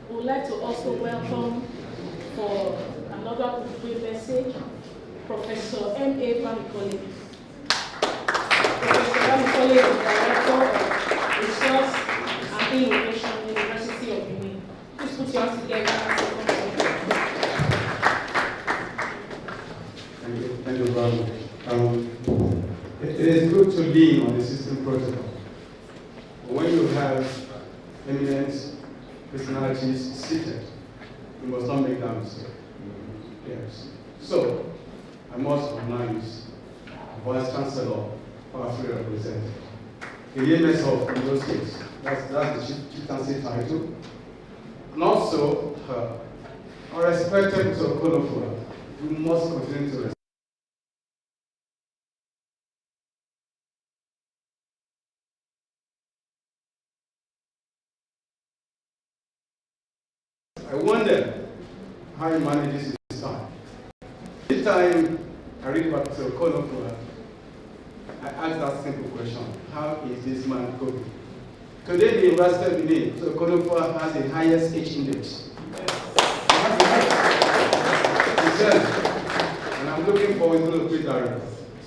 We would like to also welcome for another good message, Professor M.A. Bamikole. Professor Bamikole is Director of Resource and Innovation, University of Benin. Please put your hands together as a Thank you very much. It is good to lean on the system protocol. When you have eminent personalities seated, you must not make that mistake. Yes. So, I must acknowledge Vice Chancellor, powerfully represented. The EMS of those states, that's the chieftaincy title. And also, our respected Mr. Kolofua, we must continue to respect. I wonder how he manages his time. Each time I read about Mr. Kolofua, I ask that simple question: how is this man coping? Today, the University of Benin, Mr. Kolofua has the highest H index. And I'm looking forward to the Twitter.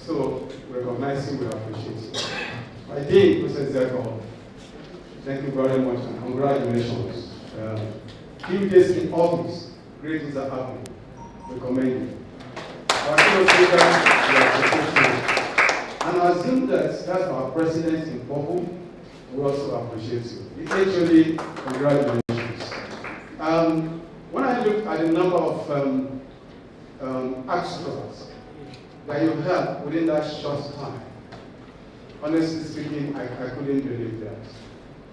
So, recognizing we appreciate it. I think, Mr. Zeko, thank you very much and congratulations. Few days in office, great things are happening. We commend you. Our fellow speakers, we appreciate you. And I assume that's our president in purple. We also appreciate you. Essentially, congratulations. When I looked at the number of actions that you had within that short time, honestly speaking, I couldn't believe that.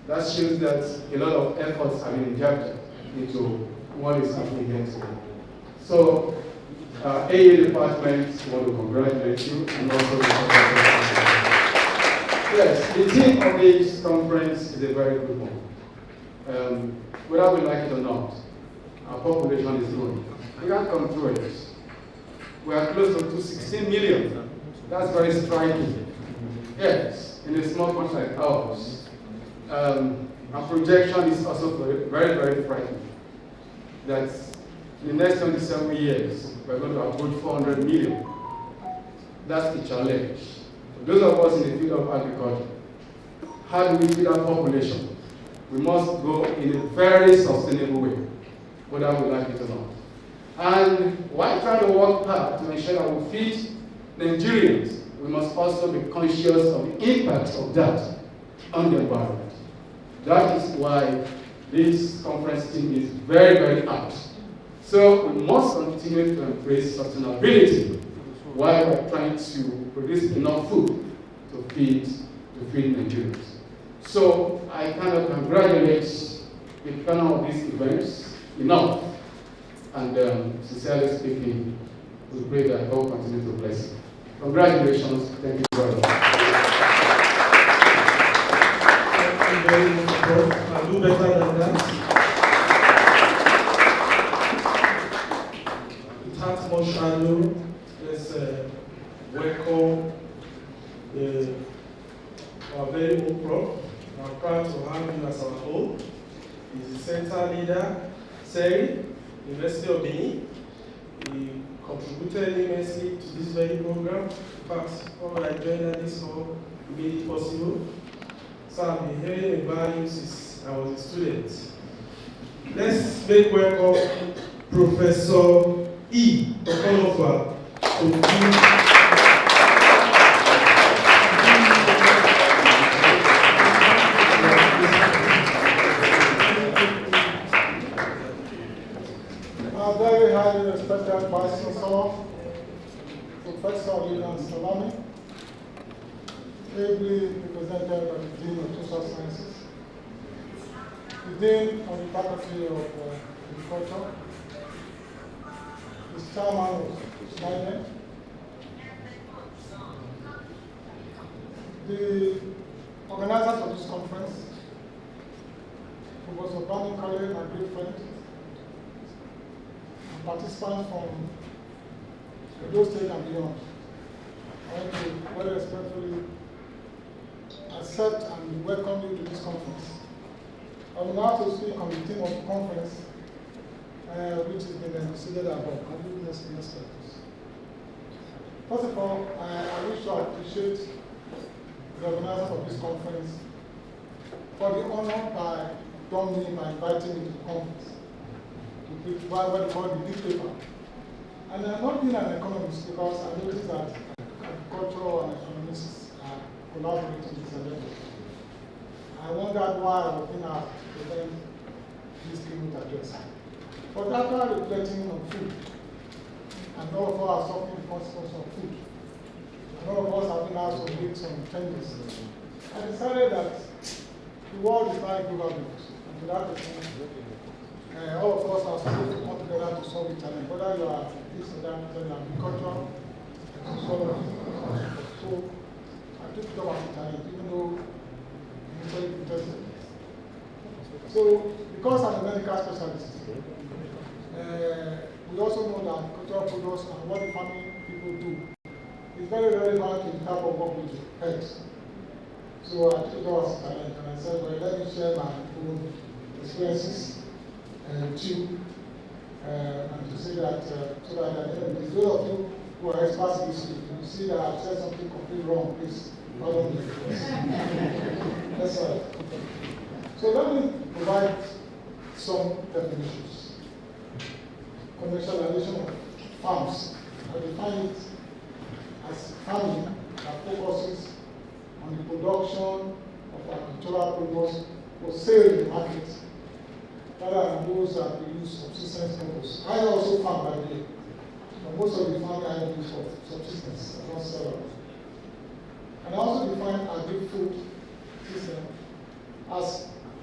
That shows that a lot of efforts have been injected into what is happening here today. So, AA department want to congratulate you and also yes, the theme of this conference is a very good one. Whether we like it or not, our population is growing. We can't come through it. We are close to 16 million. That's very striking. Yes, in a small country like ours. Our projection is also very, very frightening. That in the next 27 years, we're going to approach 400 million. That's a challenge. For those of us in the field of agriculture, how do we feed our population? We must go in a very sustainable way, whether we like it or not. And while trying to work hard to ensure that we feed Nigerians, we must also be conscious of the impact of that on the environment. That is why this conference team is very, very apt. So we must continue to embrace sustainability while we're trying to produce enough food to feed Nigerians. So I cannot congratulate the planner of these events enough. And sincerely speaking, we pray that God continue to bless you. Congratulations. Thank you very much. Thank you very much, bro. I'll do better than that. Without much ado, let's welcome our very own prof. I'm proud to have him as our own. He's the center leader, Seri, University of Benin. He contributed immensely to this very program. In fact, when I joined this hall, he made it possible. So I've been hearing about him since I was a student. Let's make welcome Professor E. Okonofa to give very highly respected Vice Chancellor, Professor Livelihoods Salami, ably represented by the Dean of Social Sciences, the Dean of the Faculty of Agriculture, the Chairman of Livelihoods, the organizers of this conference, Professor Brandon Colley, my great friend, participants from Edo State and beyond. I want to very respectfully accept and welcome you to this conference. I will now to speak on the theme of the conference, which has been considered above. Can you next slide, please? First of all, I wish to appreciate the organizers of this conference for the honor by done me by inviting me to the conference. What we call the big paper. And I'm not being an economist because I noticed that agriculture and economists are collaborating in this endeavor. I wondered why I was being asked to present this keynote address. But after reflecting on food, and all of us are suffering the consequences of food, and all of us have been asked to make some changes, I decided that the world is not government, and to that extent, all of us are supposed to come together to solve the challenge, whether you are this or that, whether you are agriculture, sociology. So I took it up as a challenge, even though initially protested. So because I'm a medical specialist, we also know that agricultural products and what the farming people do is very relevant to the type of work we do. So I took it up as a challenge and I said, well, let me share my own experiences and to say that so that at the end of the day, those of you who are experts in this field, you see that I've said something completely wrong, please pardon me. That's right. So let me provide some definitions. Commercialization of farms. I define it as farming that focuses on the production of agricultural products for sale in the market, rather than those that we use subsistence purpose. I also farm, by the way, but most of the farming I use for subsistence, I don't sell out. And I also define agri-food system as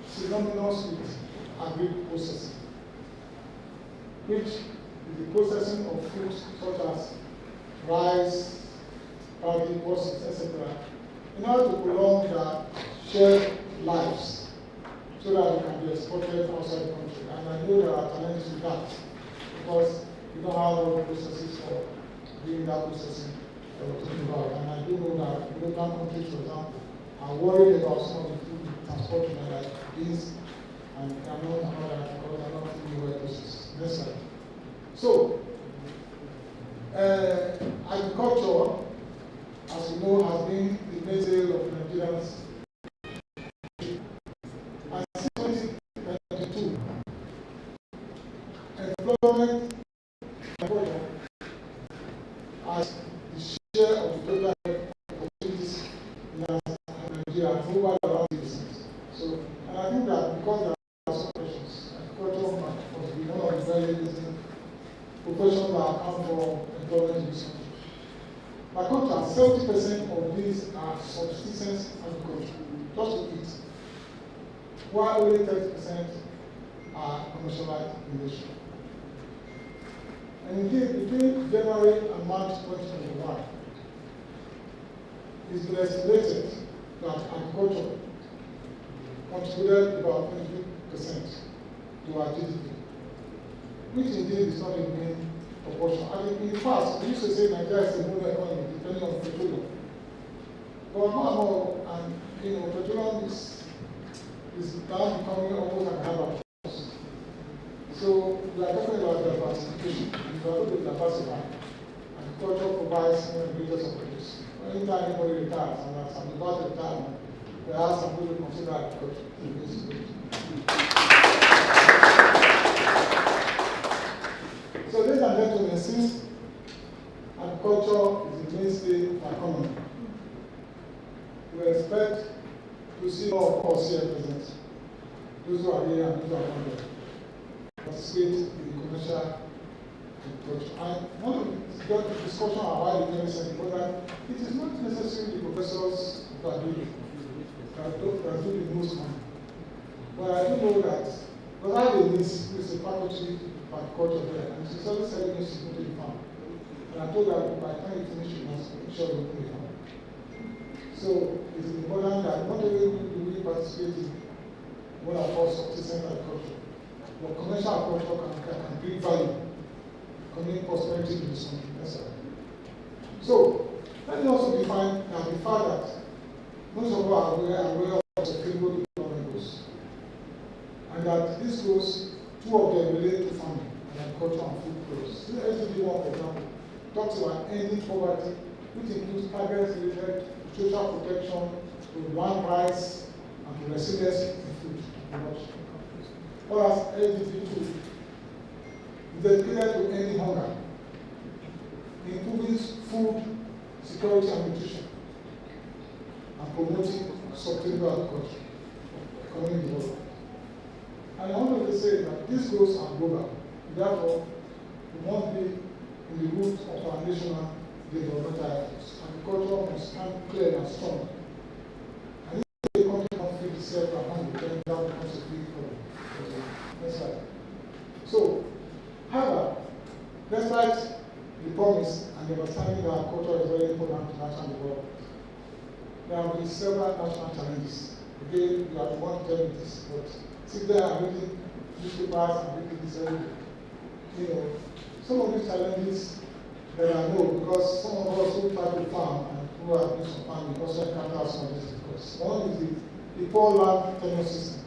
synonymous with agri-processing, which is the processing of foods such as rice, barley, pulses, etc., in order to prolong their shared lives, so that we can be exported outside the country. And I know there are challenges with that, because we don't have all the processes for doing that processing that we're talking about. And I do know that European countries, for example, are worried about some of the food transporting, like beans and canola and all that, because they're not fully well processed. Next slide. So, agriculture, as you know, has been the nature of Nigerians. And since 2022, employment as the share of the total opportunities in Nigeria has over around 80%. So So, and I think that because there are some questions, agriculture must be one of the very leading professions that account for employment in this country. By contrast, 70% of these are subsistence agriculture, just to eat, while only 30% are commercialized in nature. And indeed, between January and March 2021, it's been estimated that agriculture contributed about 23% to our GDP, which indeed is not a main proportion. And in the past, we used to say Nigeria is a model economy depending on petroleum. But now, and petroleum is now becoming almost an habit. So we are talking about diversification. We are going to diversify. Agriculture provides ingredients of produce. Anytime anybody retires, and as I'm about to retire, there are some people who consider agriculture in this stage. So, ladies and gentlemen, since agriculture is the mainstay of our economy, we expect to see more of us here present. Those who are here and those who are not here participate in the commercial agriculture. And one of the discussion about the recently was that it is not necessarily the professors that do the most money. But I do know that, because I have a niece who is a faculty of agriculture there, and she's always telling me she's going to the farm. And I told her by the time you finish, you must make sure you go to the farm. So it's important that not only do we participate in what I call subsistence agriculture, but commercial agriculture can bring value, community prosperity to this country. Yes, sir. So let me also define the fact that most of us are aware of sustainable development goals, and that these goals, two of them relate to farming and agriculture and food products. This SDG 1, for example, talks about ending poverty, which includes targets related to social protection, to land rights, and to resilience in food production. Whereas SDG 2 is dedicated to ending hunger, improving food security and nutrition, and promoting sustainable agriculture, economic development. And I wanted to say that these goals are global. Therefore, we must be in the root of our national developmental efforts. Agriculture must stand clear and strong. And if the country can't feed itself at home, then that becomes a big problem. Next slide. So, however, despite the promise and the understanding that agriculture is very important to national development, there have been several national challenges. Again, you have to want to tell me this, but sit there and reading newspapers and reading this every day. Some of these challenges there are no, because some of us who try to farm and who are doing some farming also encounter some of these difficulties. One is the poor land tenure system,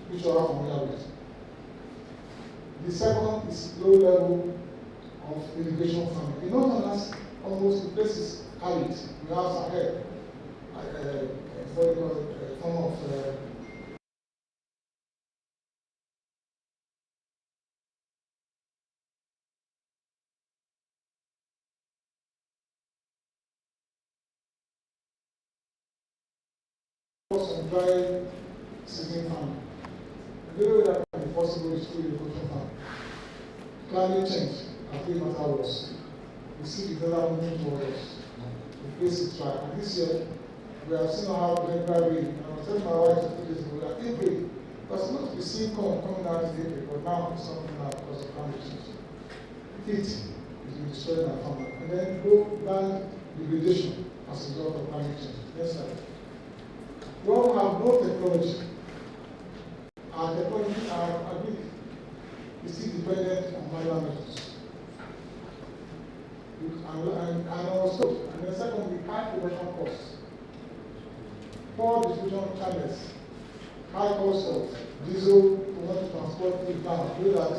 which you are familiar with. The second is low level of irrigation farming. In Northerners, almost the place is arid. We have some ahead. What we call a form of some dry season farming. The way that can be possible is through irrigation farming. Climate change, as we matter was. We see the weather moving towards us. The place is dry. And this year, we have seen how regular rain. And I was telling my wife a few days ago that April was supposed to be seeing corn coming out in April, but now it's not coming out because of climate change. Heat is destroying our farmland. And then land degradation as a result of climate change. Next slide. We all have no technology. Our technology, our agri is still dependent on manual methods. And also, and then secondly, high production costs. Poor distribution channels, high cost of diesel to want to transport food down, so that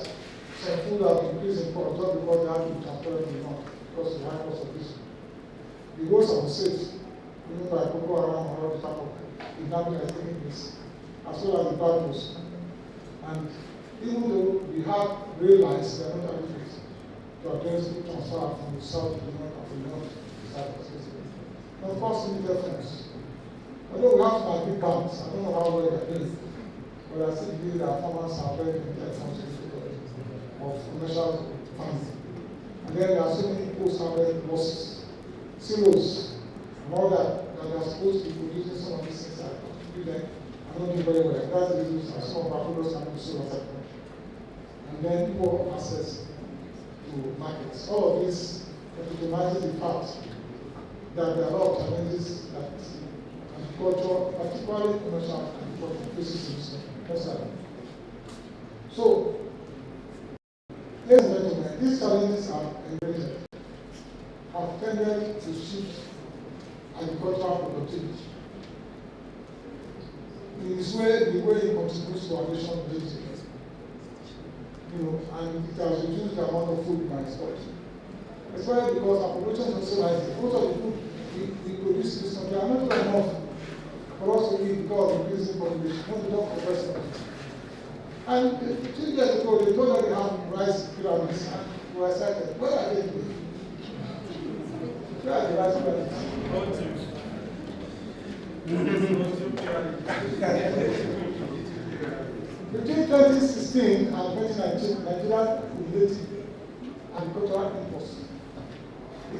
some food have increased in cost just because they have to transport it down because of the high cost of diesel. The roads are unsafe, even by Boko Haram or other type of kidnapping that's taking place, as well as the bad roads. And even though we have rail lines, they are not adequate to address the transfer from the south to the north and from the north to the south. And of course, limited funds. although we have some big banks, I don't know how well they're doing, but I still believe that farmers are very important of commercial farming. And then there are so many post-harvest losses, silos, and all that are supposed to be producing some of these things that them are not doing very well. That's the reason some of our products are not so well. And then people access to markets. All of this legitimizes the fact that there are a lot of challenges that agriculture, particularly commercial agriculture, faces in this. So, ladies and gentlemen, these challenges are embedded, have tended to shift agricultural productivity. In this way, the way it contributes to our nation's GDP, and it has reduced the amount of food we can export. Especially because our population is so rising. Most of the food we produce in this country are not enough for us to eat because of increasing population, not enough for restaurants. And 2 years ago, they told us they have rice pyramids, and we were excited. Where are they today? Where are the rice pyramids? Between 2016 and 2019, Nigeria cumulative agricultural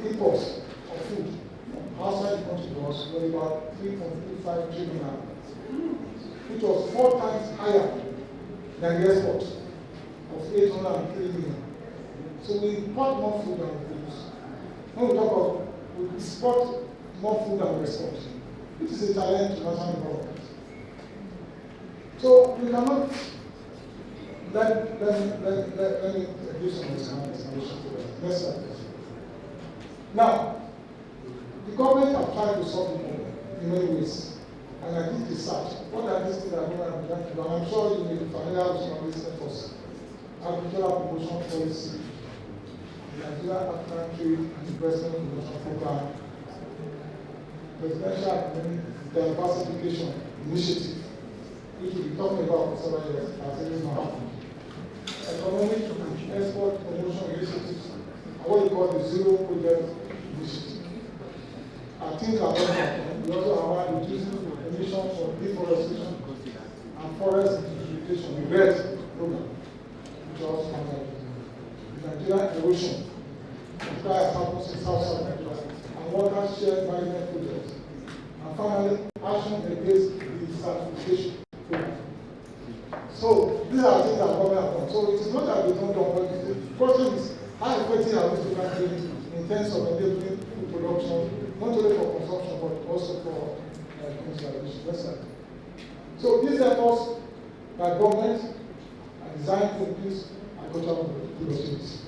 imports of food from outside the country was about 3.25 trillion naira, which was 4 times higher than the export of 803 million. So we import more food than we produce. When we talk about we export more food than we export, which is a challenge to national development. So we cannot let me give some explanation to that. Next slide. Now, the government have tried to solve the problem in many ways. And I did research. What are these things that government have done to do? And I'm sure you may be familiar with some of these efforts. Agricultural promotion policy, the Nigeria African Trade and Investment Promotion Program, Presidential Economic Diversification Initiative, which we'll be talking about for several years, as it is not happening. Economic and Export Promotion Initiatives, and what we call the Zero Project Initiative. And things are going on. We also have reducing emissions from deforestation and forest beautification, the RED program, which also comes out. The Nigerian erosion, which has happened in South Nigeria, and water shared management projects. And finally, action against the certification program. So these are things that government have done. So it is not that we don't do what the question is how effective are we to in terms of enabling food production, not only for consumption but also for commercialization. That's right. So these efforts by government are designed to increase agricultural productivity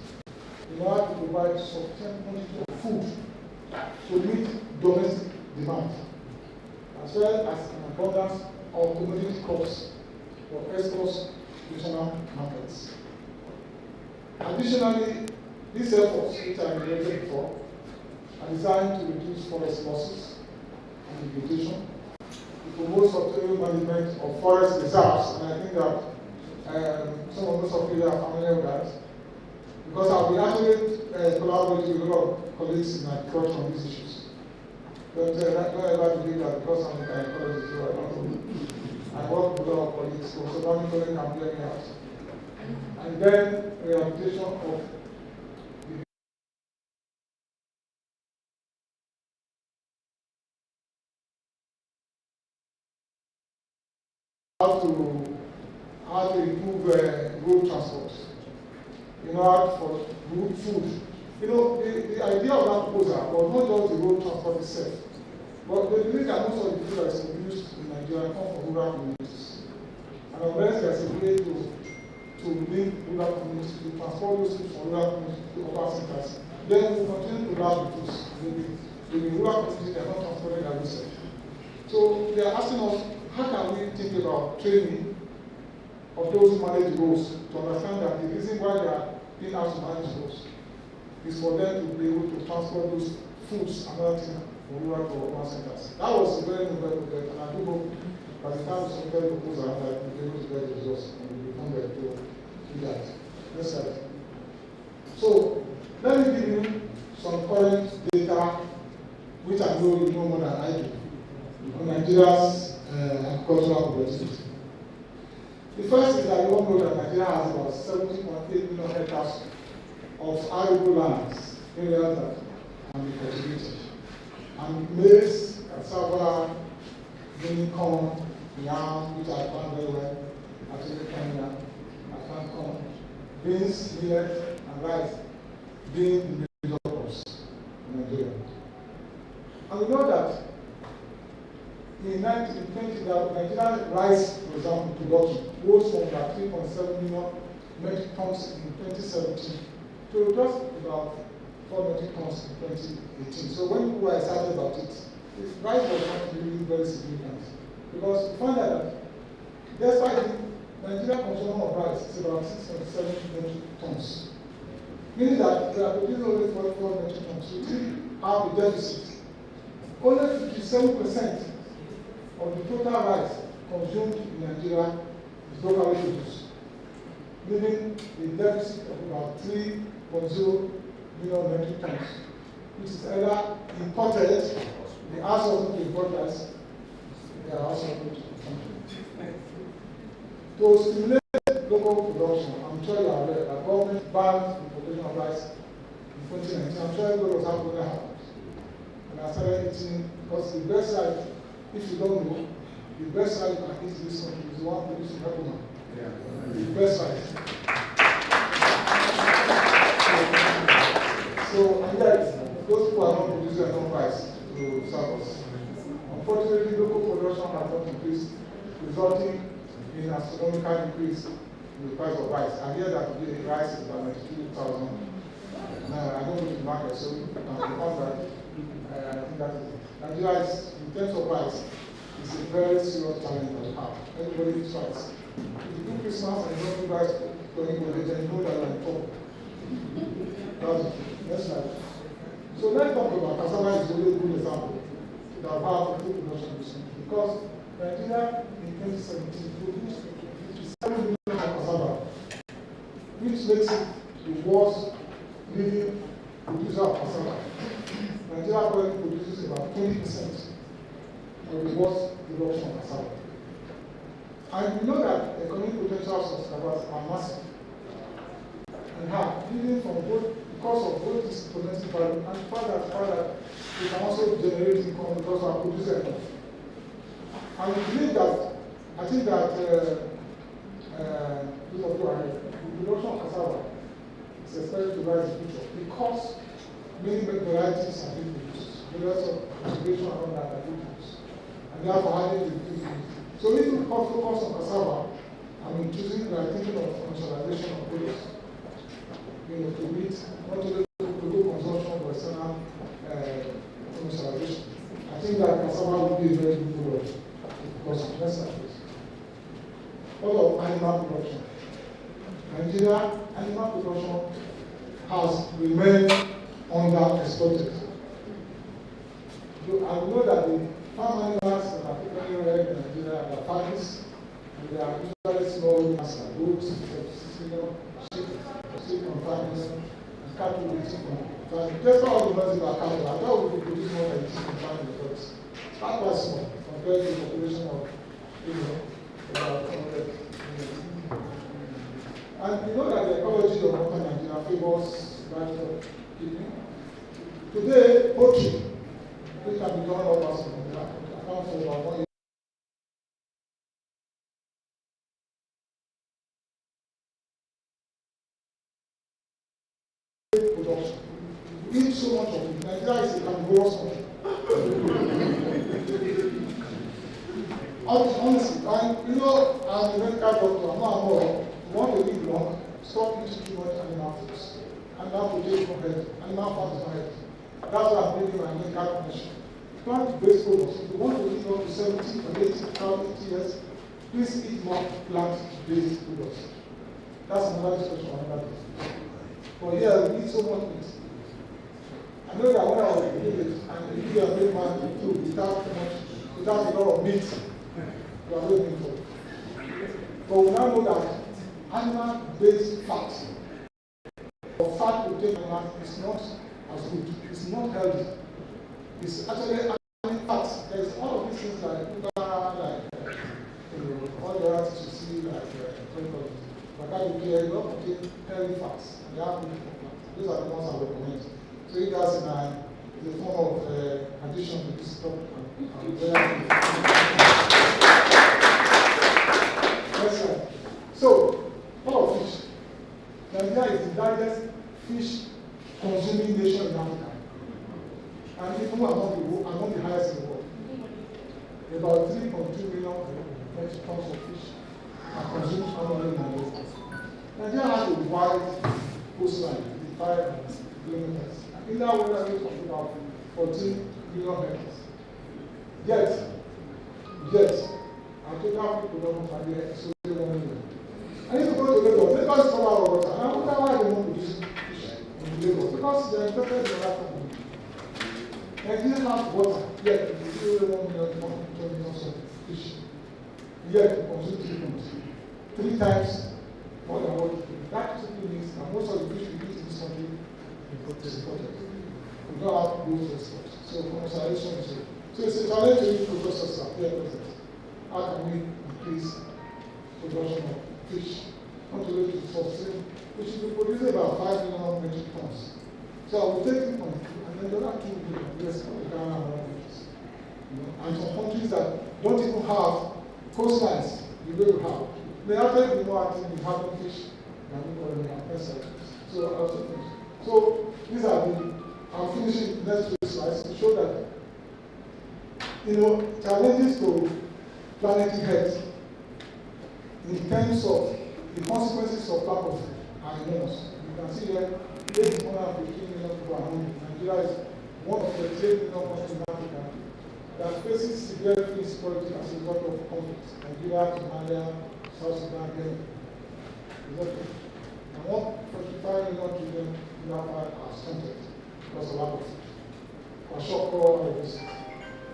in order to provide sufficient quantity of food to meet domestic demand, as well as an abundance of commodity crops for exports to regional markets. Additionally, these efforts, which I related before, are designed to reduce forest losses and degradation, to promote sustainable management of forest reserves, and I think that some of those of you are familiar with that, because I'll be actually collaborating with a lot of colleagues in agriculture on these issues. Don't ever believe that because I'm a gynecologist, so I don't know. I work with a lot of colleagues, so one colleague can hear me out. And then rehabilitation of how to improve road transport in order for good food. The idea of that proposal was not just the road transport itself, but they believe that most of the food that is produced in Nigeria come from rural communities. And unless there is a way to link rural communities, to transport those food from rural communities to urban centers, then we will continue to lack the foods. The rural communities are not transporting as we said. So they are asking us, how can we think about training of those who manage the roads to understand that the reason why they are being asked to manage roads is for them to be able to transport those foods and other things from rural to urban centers. That was a very novel project, and I do hope by the time we submit the proposal that we'll be able to get the results and we'll be funded to do that. Next slide. So let me give you some current data, which I know you know more than I do. on Nigeria's agricultural productivity. The first is that you all know that Nigeria has about 70.8 million hectares of arable lands, areas that can be cultivated. And maize, cassava, green corn, yam, which I plant very well, actually Kenya, I plant corn, beans, millet, and rice being the major crops in Nigeria. And we know that in 1920, Nigerian rice, for example, production rose from about 3.7 million metric tons in 2017 to just about 4 metric tons in 2018. So when people were excited about it, the rice was not really very significant. Because we find that despite the Nigerian consumption of rice is about 6.7 metric tons, meaning that we are producing only 44 metric tons. We still have a deficit. Only 57% of the total rice consumed in Nigeria is locally produced, leaving a deficit of about 3.0 million metric tons, which is either imported, the household to import rice, they are also going to consume. To stimulate local production, I'm sure you are aware that government banned the importation of rice in 2019. I'm sure everybody was happy when that happened. And I started eating, because the best rice, if you don't know, the best rice you can eat in this country is the one produced in Rebelman. Yeah. The best rice. So, and yet, those people are not producing enough rice to serve us. Unfortunately, local production has not increased, resulting in an astronomical increase in the price of rice. I hear that today rice is about 92,000. Now, I don't go to the market, so you can confirm that. I think that is it. Nigeria is, in terms of rice, it's a very serious challenge that we have. Everybody eats rice. If you do Christmas and you don't do rice for anybody, then you know that you're in trouble. That's right. So let's talk about cassava is a really good example that we have food production recently. Because Nigeria in 2017 produced 57 million of cassava, which makes it the worst leading producer of cassava. Nigeria currently produces about 20% of the world's production of cassava. And we know that the economic potentials of cassava are massive and have, leading from both because of both this domestic value and the fact that we can also generate income because of our producing enough. And we believe that, I think that the production of cassava is expected to rise in the future because many varieties are being produced, various of cultivation around that are being produced, and therefore having the productivity. So if we focus on cassava, we are thinking of commercialization of products, to meet not only local consumption but external commercialization. I think that cassava would be a very good product because of less service. All of animal production. Nigeria animal production has remained under-exploited. I know that the farm animals that are particularly rare in Nigeria are farms, and they are usually small animals like goats, sheep from farms, and cattle raising from farms. Just all the ones that are cattle, I thought we could produce more than 6 from farming because it's quite small compared to the population of, about 100. And you know that the ecology of northern Nigeria favors livestock keeping. Today, poultry, which can be done all over Nigeria, accounts for about 1 production. We eat so much of it. Nigeria is a carnivorous country. Honestly, and you know, I'm a medical doctor, I'm not more. You want to live long, stop eating too much animal foods. Animal protein from health, animal fat is not healthy. That's why I'm making my medical connection. Plant-based products, if you want to live up to 70 or 80 years, please eat more plant-based products. That's another discussion on another day. But here, we eat so much meat. I know that when I was in the village, and if you are very man too, without a lot of meat, you are waiting for. But we now know that animal-based fat or fat protein animal is not as good. It's not healthy. It's actually animal fat there's all of these things like Uber, like all the other things you see, like but that you care, you don't contain healthy fats, and they have beautiful plants. Those are the ones I recommend. So you guys is a form of addition to this topic. Next slide. So, all of fish. Nigeria is the largest fish consuming nation in Africa. And even among the highest in the world. About 3.2 million metric tons of fish are consumed annually in Nigeria. Nigeria has a wide coastline, 55 kilometers. In that way, we're talking about 14 million hectares. Yet, our total people don't have the so they won't know. I need to go to Lagos. Lagos is covered with water. And I wonder why they won't produce fish in Lagos. Because they're interested in water. Nigeria has water, yet we still only 1 million tons of fish. Yet we consume 3 times more than what we do. That simply means that most of the fish we eat in this country is imported. We don't have those exports. So commercialization is a so it's a challenge to you professors are here present. How can we increase production of fish? Not to make it sustain. We should be producing about 5 million metric tons. So I will take 2.2 and then the other 2 million, yes, Ghana and other countries. And some countries that don't even have coastlines the way we have. They actually be more active in having fish than we currently have. So I'll also finish. So these are I'm finishing the next 2 slides to show that challenges to planetary health in terms of the consequences of lack of food are enormous. You can see here, 815 million people are hungry. Nigeria is one of the 3 million countries in Africa that faces severe food insecurity as a result of conflicts. Nigeria, Somalia, South Sudan, Kenya. And 145 million children in Africa are stunted because of lack of food. Kwashiorkor, all of this.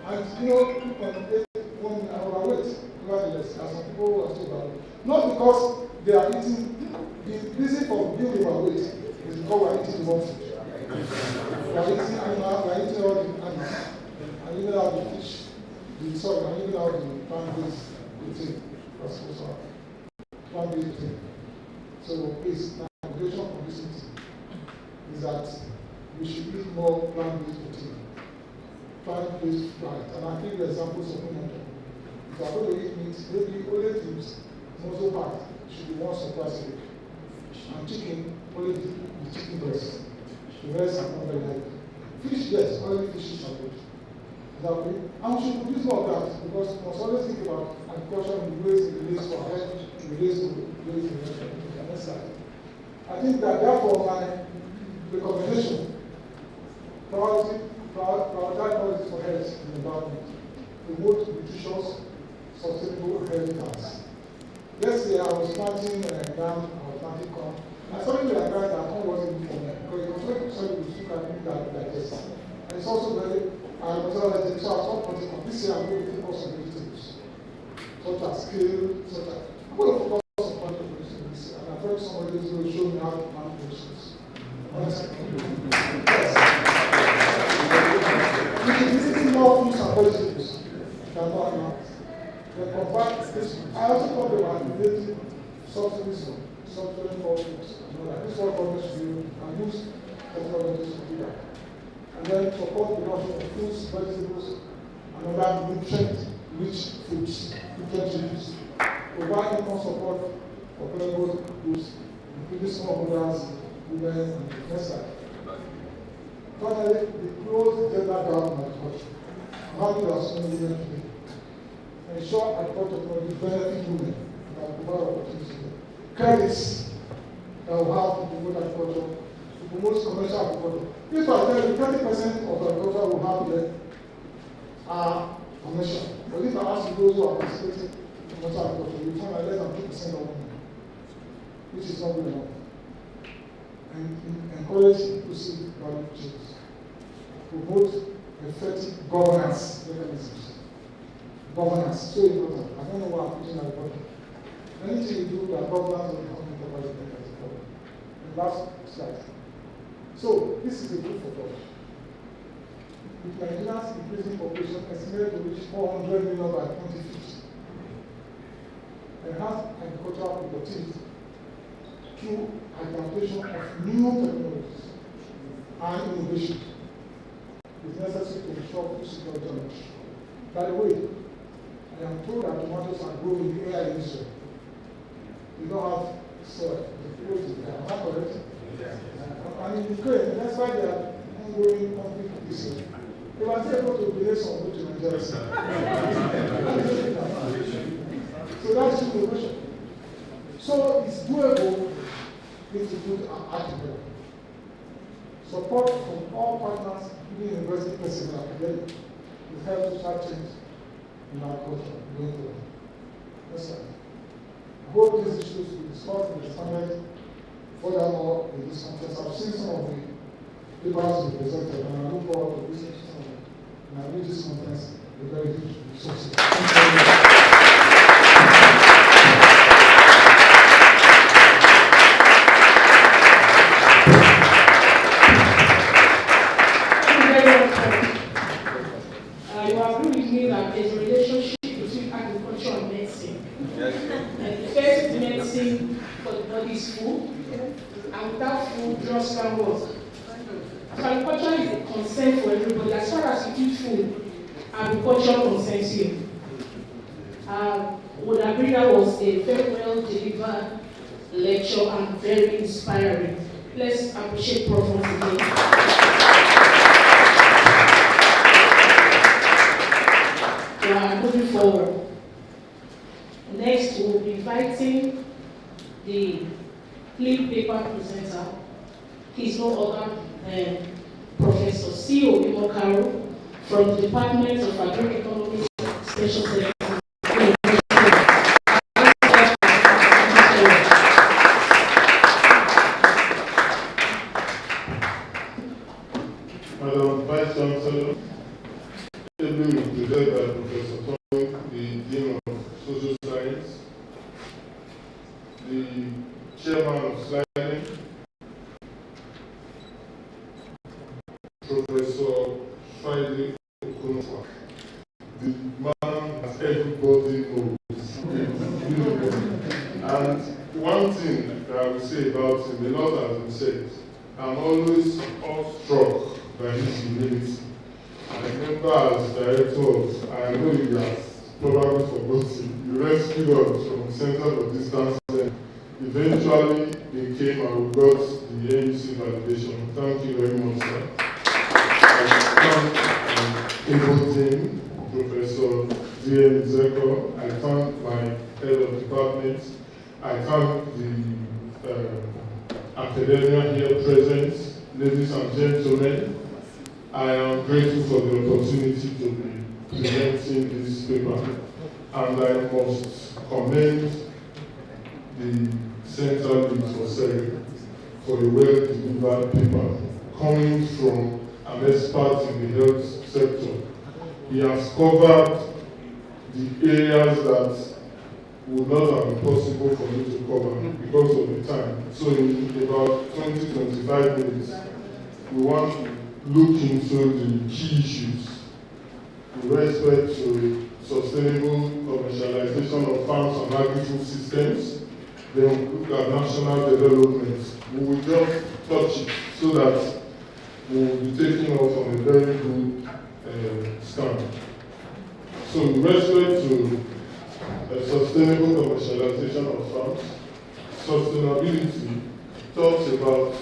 And 2.8 women are overweight. Nevertheless, there are some people who are still overweight. Not because they are eating, the reason for being overweight is because we are eating more food. We are eating animals, we are eating all the animals, and even out the fish, and even out the plant-based protein. Plant-based protein. So please, my recommendation for this meeting is that we should eat more plant-based protein. Plant-based diet, and I give you examples of women. If you are going to eat meat, maybe only things, muscle part should be once or twice a week. And chicken, only the chicken breast. The rest are not very healthy. Fish, yes, only fishes are good. Is that okay? And we should produce more of that because we must always think about agriculture in the ways it relates to our health, it relates to the next slide. I think that therefore my recommendation, prioritize policies for health and environment, promote nutritious, sustainable healthy diets. Yesterday I was planting down our planting corn. I started with a guy that corn wasn't good for me because it was very sorry with sugar and like this. And it's also very so at some point this year I'm going to focus on vegetables. Such as kale, I'm going to focus on planting vegetables this year. And I thought somebody is going to show me how to plant vegetables. Honestly. Yes. Visiting more fruits and vegetables than more animals. They provide this. I also talked about relating subsidies on subsidizing for foods. This is what government should do and use technologies to do that. And then support the production of fruits, vegetables, and other nutrient-rich foods, nutrient-rich. Provide income support for vulnerable groups, including smallholders, women, and next slide. Finally, the close gender gap in agriculture. How do you assume women today? Ensure agriculture technology benefit women and provide opportunities. Credits that will have to promote agriculture, to promote commercial agriculture. If I tell you 20% of agriculture will have there are commercial. But if I ask you those who are participating in commercial agriculture, you find that less than 2% of women, which is not good enough. And encourage inclusive value chains. Promote effective governance mechanisms. Governance, so important. I don't know what I'm putting at the bottom. Anything you do that governance will become important as a problem. The last slide. So, this is a group for God. with Nigeria's increasing population estimated to reach 400 million by 2050. Enhance agricultural productivity through adaptation of new technologies and innovation is necessary to ensure food security and nutrition. By the way, I am told that tomatoes are grown in the air in Israel. We don't have soil. The field is there. Am I correct? Yes. And in Ukraine, that's why they are ongoing conflict with Israel. They were able to donate some food to Nigeria. So that's innovation. So it's doable if you put an art together. Support from all partners, including university personnel, academic, will help to start change in our culture going forward. Yes, sir. I hope these issues will be discussed and expanded furthermore in this conference. I've seen some of the papers you presented, and I look forward to listening to some of them. And I read this conference a very good resource. Thank you very much. You agree with me that there's a relationship between agriculture and medicine. Yes. And the first medicine for the body is food, and without food, drugs can work. So agriculture is a concern for everybody. As far as you eat food, agriculture concerns you. Would agree that was a very well delivered lecture and very inspiring. Let's appreciate Prof. today. Moving forward. Next, we'll be inviting the lead paper presenter. He's no other than Professor C.O. Imokaro from the Department of Agri-Economics Special Selection. Madam Vice Chancellor, ably represented by Professor Tony, the Dean of Social Science, the Chairman of Sliding, Professor Friday Okonofa, the man that everybody knows. And one thing that I will say about him, a lot has been said, I'm always awestruck by his humility. I remember as director of, I know you have probably forgotten, you rescued us from the Center for Distance and eventually they came and we got the NUC validation. Thank you very much, sir. I thank Able Team, Professor D.M. Zeko. I thank my head of department. I thank the academia here present, ladies and gentlemen. I am grateful for the opportunity to be presenting this paper, and I must commend the Center for SERI for a well-delivered paper coming from an expert in the health sector. He has covered the areas that would not have been possible for me to cover because of the time. So in about 20-25 minutes, we want to look into the key issues with respect to sustainable commercialization of farms and agri-food systems. Then we look at national development. We will just touch it so that we will be taking off on a very good stand. So with respect to sustainable commercialization of farms, sustainability talks about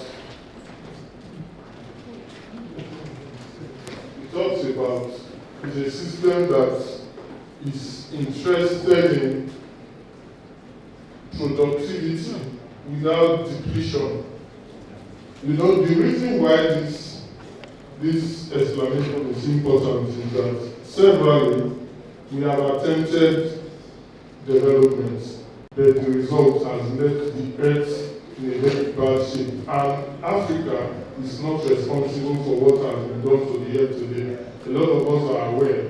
is a system that is interested in productivity without depletion. You know, the reason why this explanation is important is that severally we have attempted development, but the result has left the earth in a very bad shape. And Africa is not responsible for what has been done to the earth today. A lot of us are aware,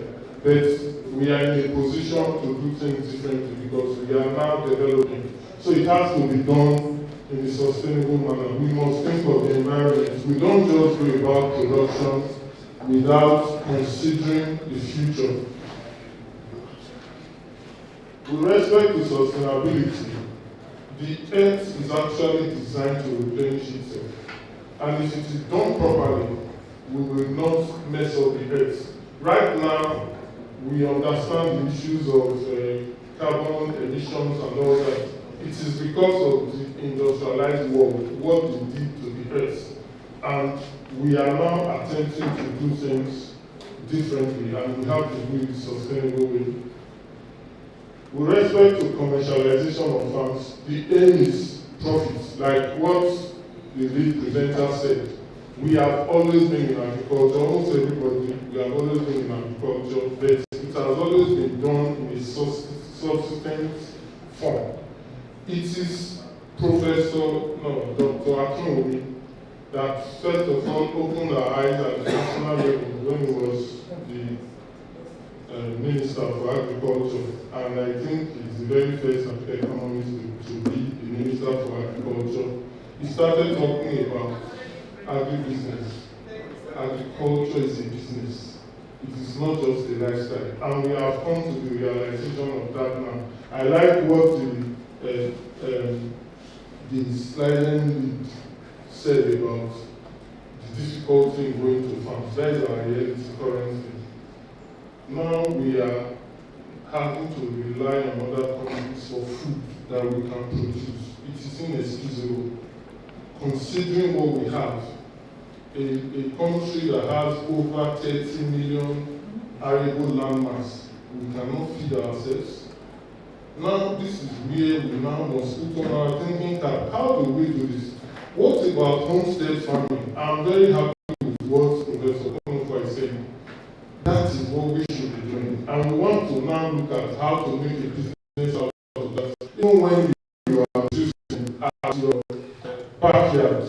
but we are in a position to do things differently because we are now developing. So it has to be done in a sustainable manner. We must think of the environment. We don't just go about production without considering the future. With respect to sustainability, the earth is actually designed to replenish itself. And if it is done properly, we will not mess up the earth. Right now, we understand the issues of carbon emissions and all that. It is because of the industrialized world, what it did to the earth. And we are now attempting to do things differently, and we have to do it in a sustainable way. With respect to commercialization of farms, the aim is profit, like what the lead presenter said. We have always been in agriculture, almost everybody, we have always been in agriculture, but it has always been done in a subsistent form. It is Dr. Akinwumi that first of all opened our eyes at the national level when he was the Minister for Agriculture, and I think he's the very first economist to be the Minister for Agriculture. He started talking about agribusiness. Agriculture is a business. It is not just a lifestyle, and we have come to the realization of that now. I like what the sliding lead said about the difficulty in going to farms. That is our reality currently. Now we are having to rely on other countries for food that we can produce. It is inexcusable, considering what we have. A country that has over 30 million arable landmass, we cannot feed ourselves. Now this is where we now must put on our thinking cap. How do we do this? What about homestead farming? I'm very happy with what Professor Conferemce is saying. That is what we should be doing. And we want to now look at how to make a business out of that. Even when you are producing at your backyard,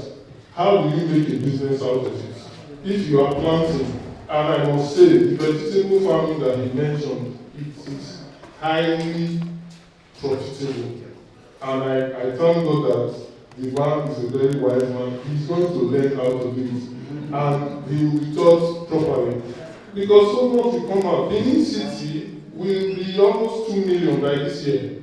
how do you make a business out of it? If you are planting, and I must say, the vegetable farming that he mentioned, it is highly profitable. And I thank God that the man is a very wise man. He's going to learn how to do it. And he will be taught properly. Because so much will come out. Benin City will be almost 2 million by this year.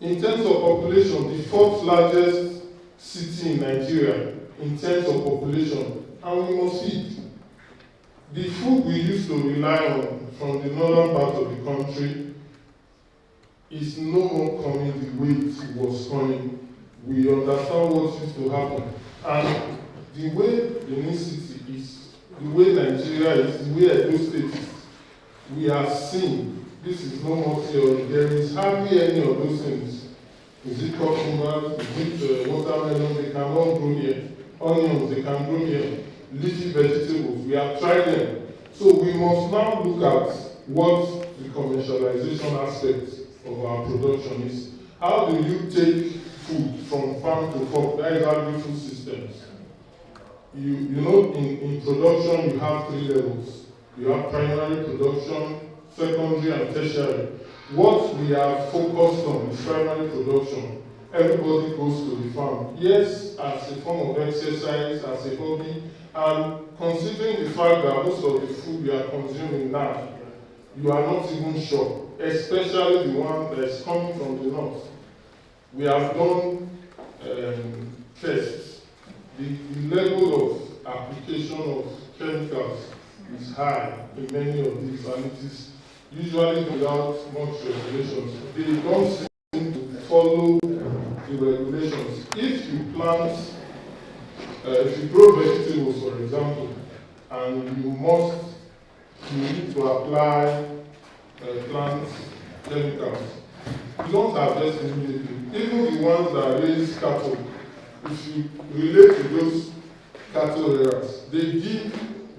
In terms of population, the fourth largest city in Nigeria in terms of population, and we must feed. The food we used to rely on from the northern part of the country is no more coming the way it was coming. We understand what used to happen. And the way Benin City is, the way Nigeria is, the way Edo State is, we are seeing this is no more theory. There is hardly any of those things. Is it cucumber? Is it watermelon? They can all grow here. Onions, they can grow here. Leafy vegetables, we have tried them. So we must now look at what the commercialization aspect of our production is. How do you take food from farm to fork? That is agri-food systems. You know, in production, you have 3 levels. You have primary production, secondary, and tertiary. What we are focused on is primary production. Everybody goes to the farm. Yes, as a form of exercise, as a hobby, and considering the fact that most of the food we are consuming now, you are not even sure, especially the one that is coming from the north. We have done tests. The level of application of chemicals is high in many of these, and it is usually without much regulations. They don't seem to follow the regulations. If you plant, if you grow vegetables, for example, and you need to apply plant chemicals, you don't harvest immediately. Even the ones that raise cattle, if you relate to those cattle areas, they give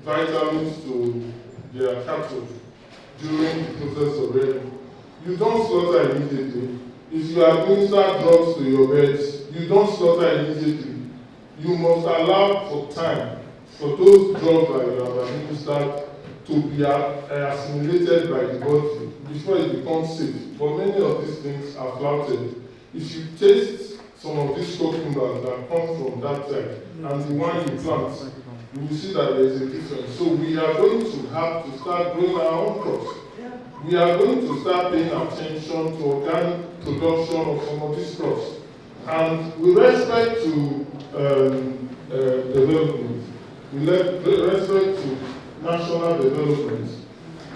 vitamins to their cattle during the process of rearing. You don't slaughter immediately. If you administer drugs to your birds, you don't slaughter immediately. You must allow for time for those drugs that you have administered to be assimilated by the body before it becomes safe. But many of these things are flouted. If you taste some of these cucumbers that come from that side and the one you plant, you will see that there is a difference. So we are going to have to start growing our own crops. We are going to start paying attention to organic production of some of these crops. And with respect to development, with respect to national development,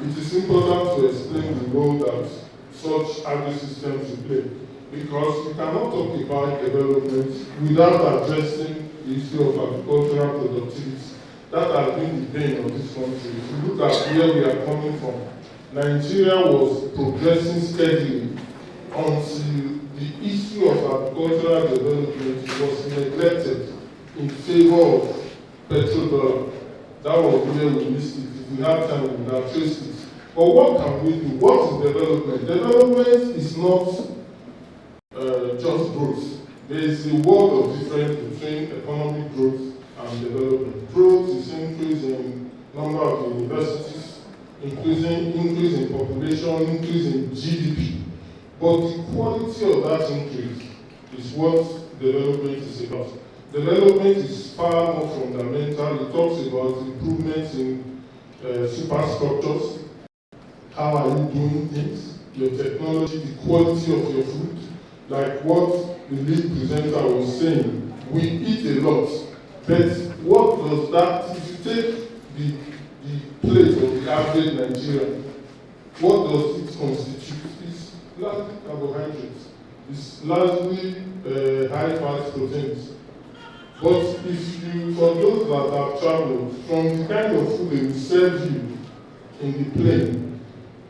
it is important to explain the role that such agri-systems will play. Because we cannot talk about development without addressing the issue of agricultural productivity. That has been the bane of this country. If you look at where we are coming from, Nigeria was progressing steadily until the issue of agricultural development was neglected in favor of petrodollar. That was where we missed it. If we had time, we would have traced it. But what can we do? What is development? Development is not just growth. There is a world of difference between economic growth and development. Growth is increase in number of universities, increase in population, increase in GDP. But the quality of that increase is what development is about. Development is far more fundamental. It talks about improvements in superstructures. How are you doing things? Your technology, the quality of your food. Like what the lead presenter was saying, we eat a lot. But what does that, if you take the plate of the average Nigerian, what does it constitute? It's largely carbohydrates. It's largely high-fat proteins. But if you, for those that have traveled, from the kind of food they will serve you in the plane,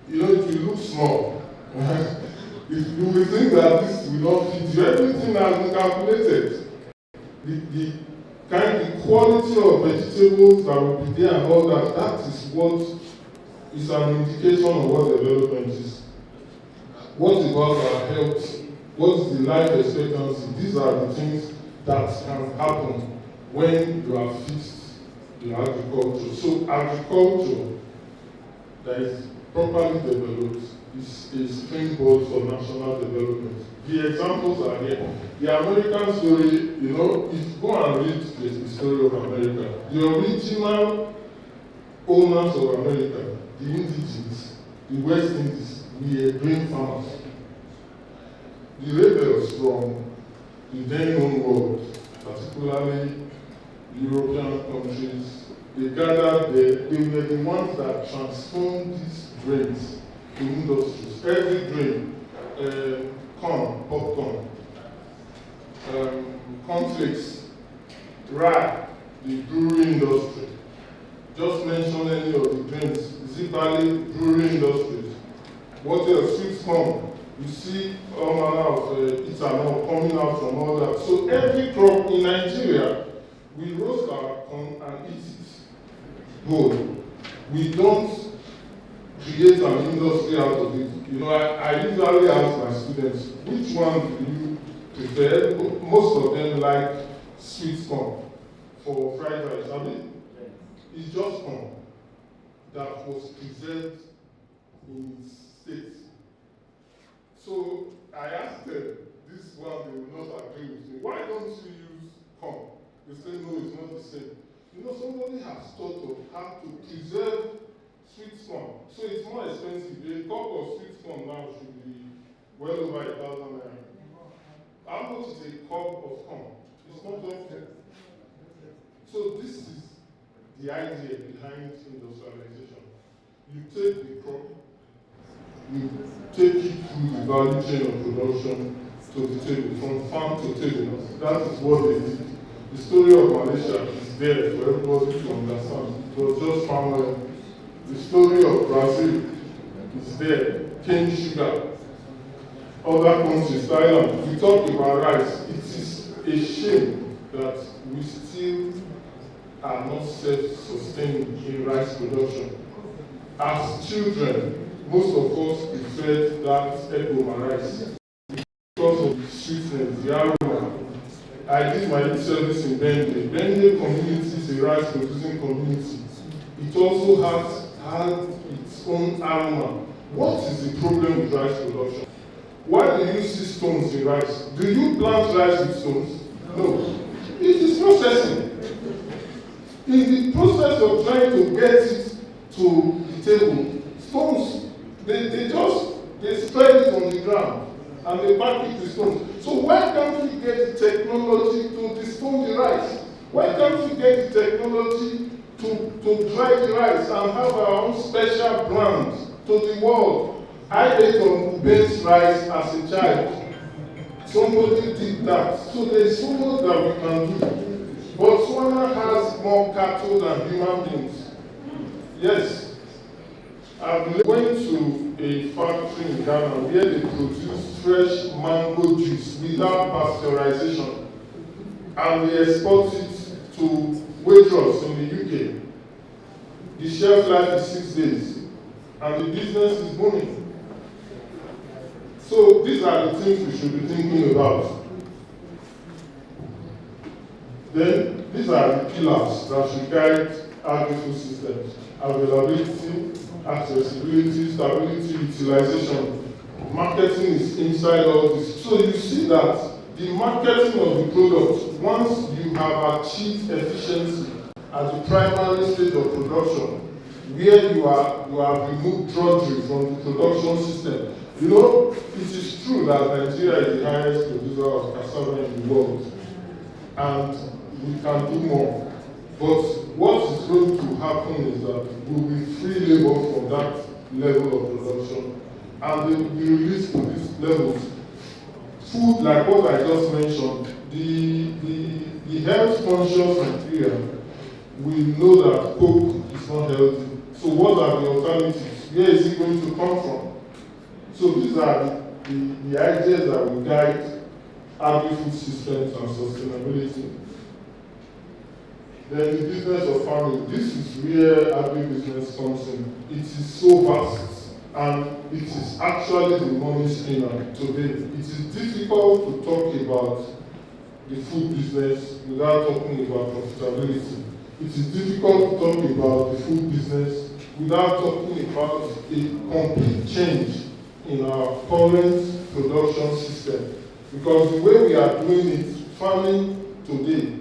you know, it will look small. You will think that this will not fit you. Everything has been calculated. The quality of vegetables that will be there and all that, that is what is an indication of what development is. What about our health? What is the life expectancy? These are the things that can happen when you have fixed the agriculture. So agriculture that is properly developed is a springboard for national development. The examples are here. The American story, you know, if you go and read the story of America, the original owners of America, the indigenous, the West Indies, were grain farmers. The rebels from the then known world, particularly European countries, they gathered there. They were the ones that transformed these grains to industries. Every grain, corn, popcorn, cornflakes, rye, the brewery industry. Just mention any of the grains. Zipali, brewery industries. What else? Sweet corn. You see all manner of ethanol coming out from all that. So every crop in Nigeria, we roast our corn and eat it whole. We don't create an industry out of it. You know, I usually ask my students, which one do you prefer? Most of them like sweet corn for fried rice. I mean, it's just corn that was preserved in its state. So I asked them, this one they will not agree with me. Why don't you use corn? They say, no, it's not the same. You know, somebody has thought of how to preserve sweet corn. So it's more expensive. A cup of sweet corn now should be well over 1,000 naira. How much is a cup of corn? It's not just that. So this is the idea behind industrialization. You take the crop, you take it through the value chain of production to the table, from farm to table. That is what they did. The story of Malaysia is there for everybody to understand. It was just farm oil. The story of Brazil is there. Cane sugar. Other countries, Thailand. We talk about rice. It is a shame that we still are not self-sustaining in rice production. As children, most of us preferred that Ekoma rice because of the sweetness, the aroma. I did my service in Benue. Benue community is a rice producing community. It also had its own aroma. What is the problem with rice production? Why do you see stones in rice? Do you plant rice with stones? No. It is processing. In the process of trying to get it to the table, stones, they spread it on the ground and they pack it with stones. So why can't we get the technology to distone the rice? Why can't we get the technology to dry the rice and have our own special brand to the world? I ate on Uben's rice as a child. Somebody did that. So there's so much that we can do. Botswana has more cattle than human beings. Yes. I went to a factory in Ghana where they produce fresh mango juice without pasteurization. And we export it to Waitrose in the UK. The shelf life is 6 days. And the business is booming. So these are the things we should be thinking about. Then these are the pillars that should guide agri-food systems: availability, accessibility, stability, utilization. Marketing is inside all this. So you see that the marketing of the product, once you have achieved efficiency at the primary stage of production, where you have removed drudgery from the production system. You know, it is true that Nigeria is the highest producer of cassava in the world, and we can do more. But what is going to happen is that we will free labor from that level of production, and they will be released to these levels. Food, like what I just mentioned, the health conscious Nigeria will know that Coke is not healthy. So what are the alternatives? Where is it going to come from? So these are the ideas that will guide agri-food systems and sustainability. Then the business of farming. This is where agribusiness comes in. It is so vast, and it is actually the money spinner today. It is difficult to talk about the food business without talking about profitability. It is difficult to talk about the food business without talking about a complete change in our current production system. Because the way we are doing it, farming today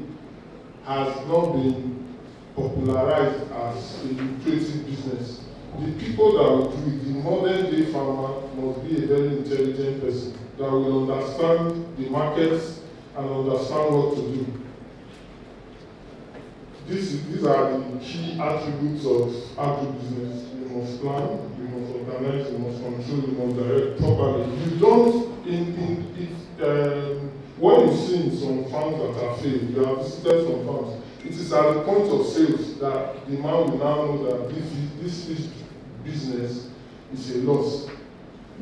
has not been popularized as a lucrative business. The people that will do it, the modern day farmer, must be a very intelligent person that will understand the markets and understand what to do. These are the key attributes of agribusiness. You must plan, you must organize, you must control, you must direct properly. You don't, what you see in some farms that are failed, you have visited some farms, it is at the point of sales that the man will now know that this business is a loss.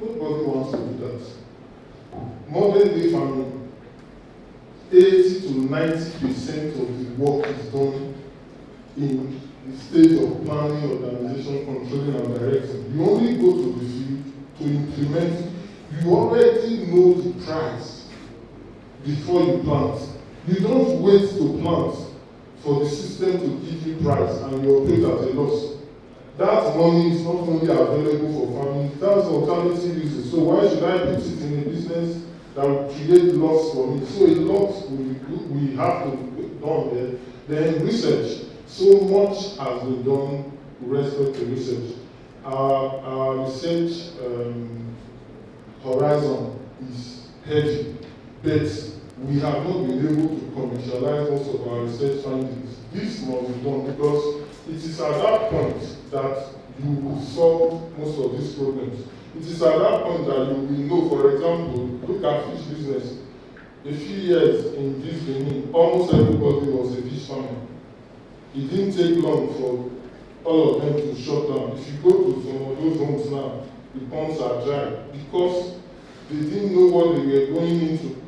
Nobody wants to do that. Modern day farming, 80 to 90% of the work is done in the stage of planning, organization, controlling, and directing. You only go to the field to implement. You already know the price before you plant. You don't wait to plant for the system to give you price and you operate at a loss. That money is not only available for farming, that's alternative uses. So why should I put it in a business that will create loss for me? So a lot we have to be done there. Then research. So much has been done with respect to research. Our research horizon is heavy, but we have not been able to commercialize most of our research findings. This must be done because it is at that point that you will solve most of these problems. It is at that point that you will know, for example, look at fish business. A few years in this Benin, almost everybody was a fish farmer. It didn't take long for all of them to shut down. If you go to some of those homes now, the ponds are dry because they didn't know what they were going into.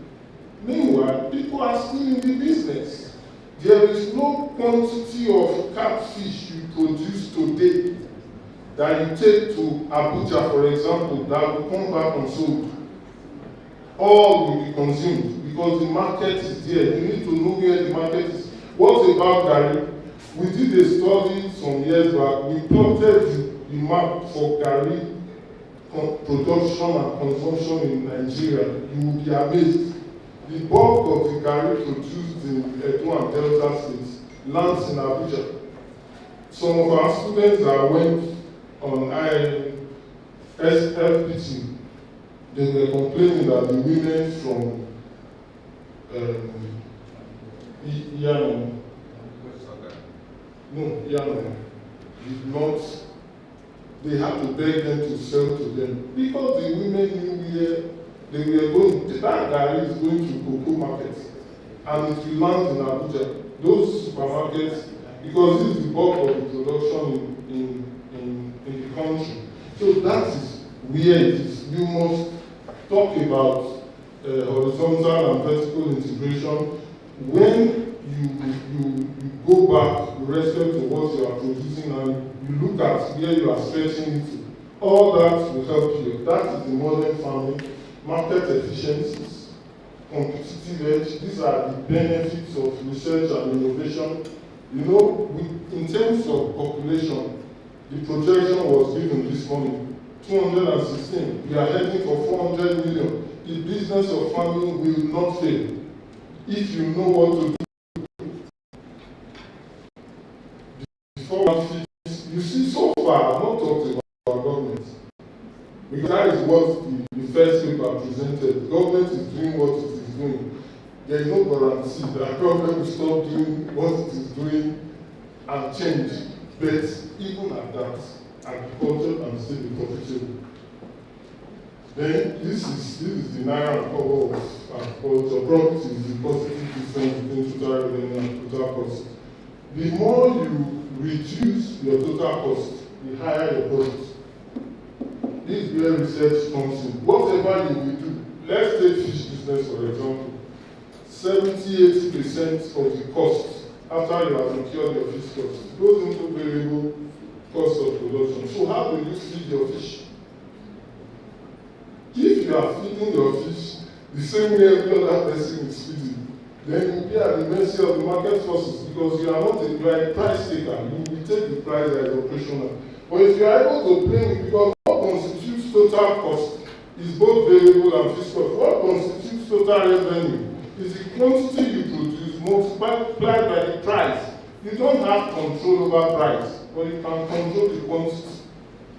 Meanwhile, people are still in the business. There is no quantity of catfish you produce today that you take to Abuja, for example, that will come back unsold. All will be consumed because the market is there. You need to know where the market is. What about Gari? We did a study some years back. We plotted the map for Gari production and consumption in Nigeria. You will be amazed. The bulk of the Gari produced in Edo and Delta states lands in Abuja. Some of our students that went on SFPT, they were complaining that the women from Yano did not, they had to beg them to sell to them because the women knew where they were going. That guy is going to cocoa markets and it will land in Abuja. Those supermarkets, because this is the bulk of the production in the country. So that is where it is. You must talk about horizontal and vertical integration. When you go back with respect to what you are producing and you look at where you are stretching into, all that will help you. That is the modern farming, market efficiencies, competitive edge. These are the benefits of research and innovation. You know, in terms of population, the projection was given this morning, 216. We are heading for 400 million. The business of farming will not fail if you know what to do. Before you see, so far, I've not talked about government. Because that is what the first paper presented. The government is doing what it is doing. There is no guarantee that government will stop doing what it is doing and change. But even at that, agriculture can still be profitable. Then this is the naira and cover of agriculture. Profit is the positive difference between total revenue and total cost. The more you reduce your total cost, the higher your profit. This is where research comes in. Whatever you will do, let's take fish business for example. 70–80% of the cost after you have secured your fish cost goes into variable cost of production. So how do you feed your fish? If you are feeding your fish the same way every other person is feeding, then you will be at the mercy of the market forces because you are not a price taker. You will take the price that is operational. But if you are able to play with, because what constitutes total cost is both variable and fixed cost. What constitutes total revenue is the quantity you produce multiplied by the price. You don't have control over price, but you can control the quantity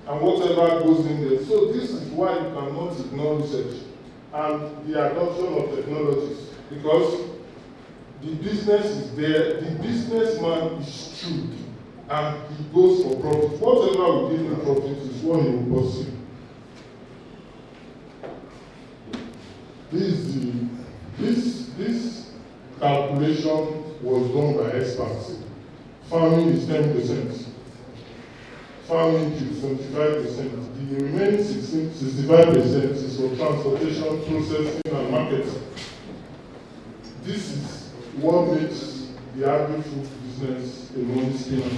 and whatever goes in there. So this is why you cannot ignore research and the adoption of technologies, because the business is there, the businessman is shrewd, and he goes for profit. Whatever will give him profit is what he will pursue. This calculation was done by experts. Farming is 10%. Farming is 75%. The remaining 65% is for transportation, processing, and marketing. This is what makes the agri-food business a money spinner.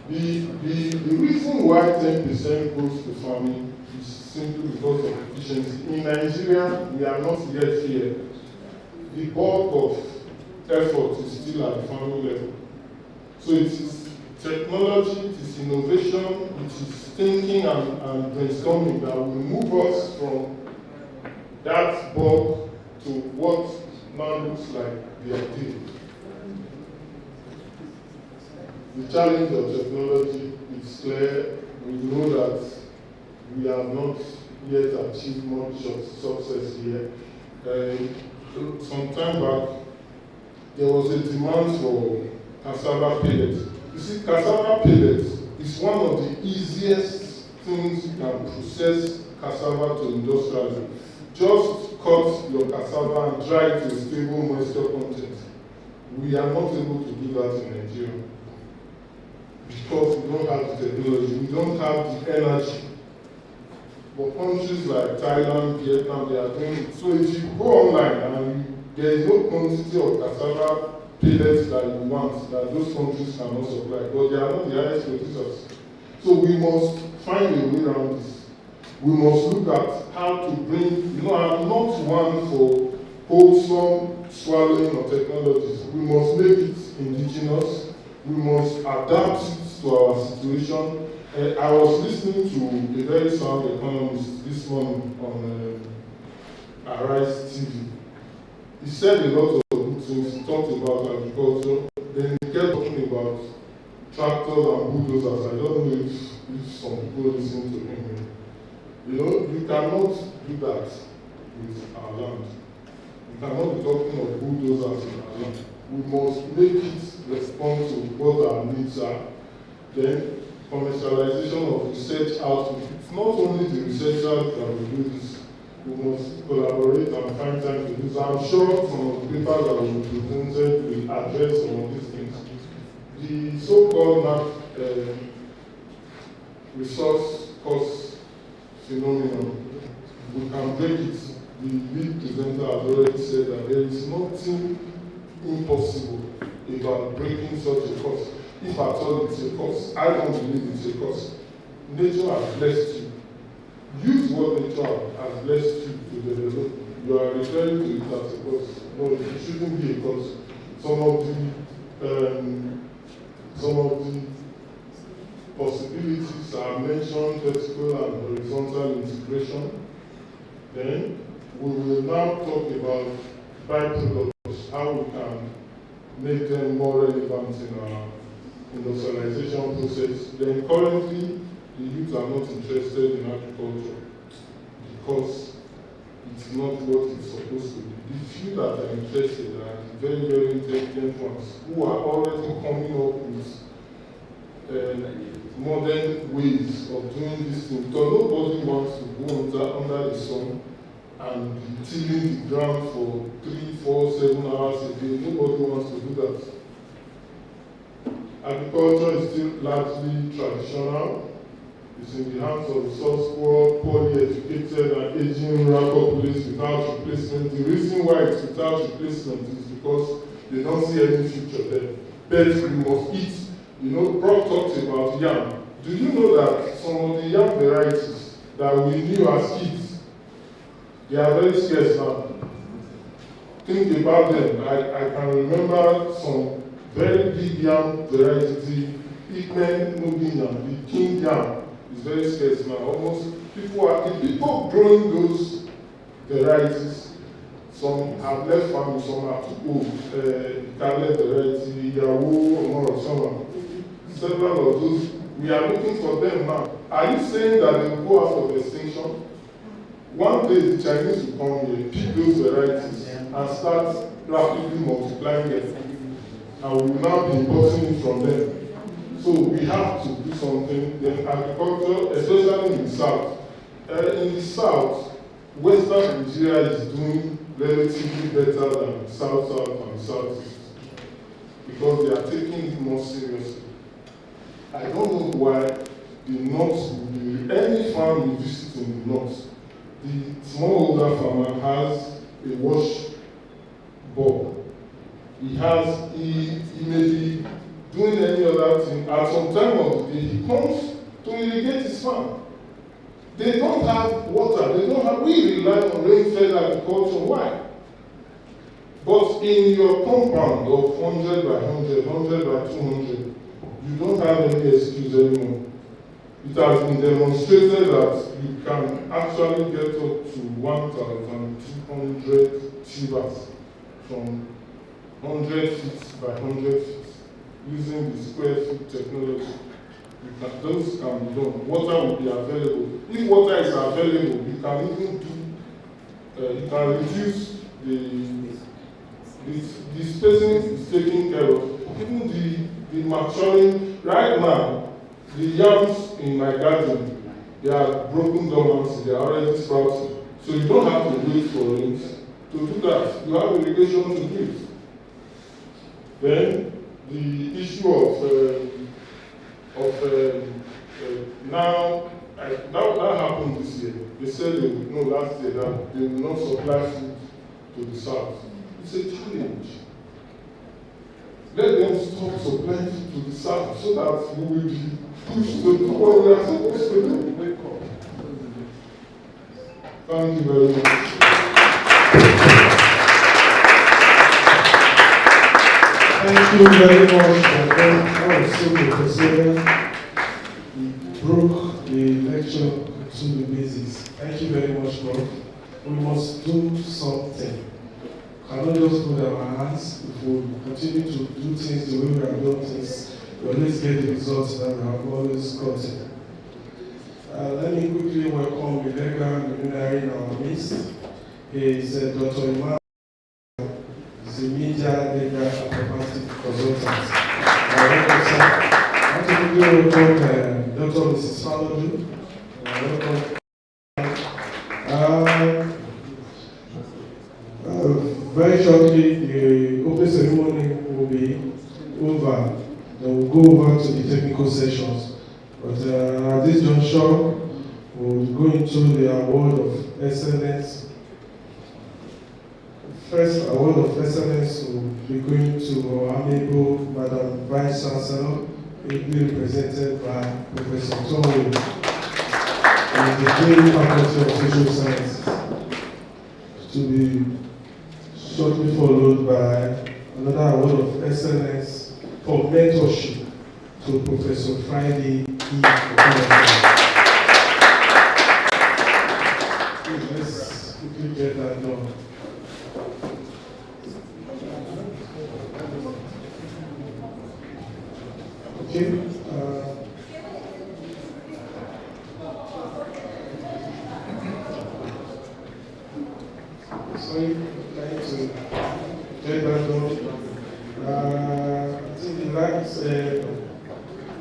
The reason why 10% goes to farming is simply because of efficiency. In Nigeria, we are not yet here. The bulk of effort is still at the farming level. So it is technology, it is innovation, it is thinking and brainstorming that will move us from that bulk to what now looks like the ideal. The challenge of technology is clear. We know that we have not yet achieved much success here. Some time back, there was a demand for cassava pellets. You see, cassava pellets is one of the easiest things you can process cassava to industrialize. Just cut your cassava and dry it to a stable moisture content. We are not able to do that in Nigeria because we don't have the technology, we don't have the energy. But countries like Thailand, Vietnam, they are doing it. So if you go online and there is no quantity of cassava pellets that you want, that those countries cannot supply, but they are not the highest producers. So we must find a way around this. We must look at how to bring, I'm not one for wholesome swallowing of technologies. We must make it indigenous. We must adapt it to our situation. I was listening to a very sound economist this morning on Arise TV. He said a lot of good things. He talked about agriculture. Then he kept talking talking about tractors and bulldozers. I don't know if some people listen to him. You know, you cannot do that with our land. We cannot be talking of bulldozers in our land. We must make it respond to what our needs are. Then, commercialization of research output. It's not only the researchers that will do this. We must collaborate and find time to do this. I'm sure some of the papers that will be presented will address some of these things. The so-called resource cost phenomenon, we can break it. The lead presenter has already said that there is nothing impossible about breaking such a cost. If at all it's a cost, I don't believe it's a cost. Nature has blessed you. Use what nature has blessed you to develop. You are referring to it as a cost. No, it shouldn't be a cost. Some of the possibilities are mentioned, vertical and horizontal integration. Then we will now talk about byproducts, how we can make them more relevant in our industrialization process. Then currently, the youth are not interested in agriculture because it's not what it's supposed to be. The few that are interested are very, very intelligent ones who are already coming up with modern ways of doing this thing. Because nobody wants to go under the sun and be tilling the ground for 3, 4, 7 hours a day. Nobody wants to do that. Agriculture is still largely traditional. It's in the hands of resource poor, poorly educated and aging rural populace without replacement. The reason why it's without replacement is because they don't see any future there. But we must eat. You know, Prof talks about yam. Do you know that some of the yam varieties that we knew as kids, they are very scarce now? Think about them. I can remember some very big yam variety, Igmen Nubin yam, the king yam. Is very scarce now. Almost the people growing those varieties, some have left farming, some are too old. Calet variety, Yahoo, or some. Several of those, we are looking for them now. Are you saying that they will go out of extinction? One day the Chinese will come here, pick those varieties, and start rapidly multiplying them. And we will now be importing it from them. So we have to do something. Then agriculture, especially in the south. In the south, Western Nigeria is doing relatively better than South and Southeast because they are taking it more seriously. I don't know why the North will be, any farm you visit in the North, the smallholder farmer has a wash bowl. He may be doing any other thing. At some time of the day, he comes to irrigate his farm. They don't have water. We rely on rain-fed agriculture. Why? But in your compound of 100 by 100, 100 by 200, you don't have any excuse anymore. It has been demonstrated that you can actually get up to 1,200 tubers from 100 feet by 100 feet. Using the square feet technology, those can be done. Water will be available. If water is available, you can even you can reduce the spacing is taken care of. Even the maturing, right now, the yams in my garden, they are broken dormancy, they are already sprouting. So you don't have to wait for rains to do that. You have irrigation to do it. Then, the issue that happened this year. They said they would know last year that they will not supply food to the south. It's a challenge. Let them stop supplying food to the south so that we will be pushed to do what we are supposed to do. Thank you very much. Thank you very much. That was so considered. We broke the lecture to the basics. Thank you very much, Prof. We must do something. cannot just put our hands. If we continue to do things the way we have done things, we always get the results that we have always gotten. Let me quickly welcome the legal luminary in our midst. He is Dr. Imam. He's a media legal and diplomatic consultant. I want to welcome Dr. Mrs. Falodu. Welcome. Very shortly, the opening ceremony will be over. Then we'll go over to the technical sessions. But at this juncture, we'll go into the award of excellence. First award of excellence will be going to our amiable Madam Vice Chancellor, ably represented by Professor Towe, and the Dean Faculty of Social Sciences, to be shortly followed by another award of excellence for mentorship to Professor Friday E. Let's quickly get that done. Okay. Sorry, trying to get that done. I think the last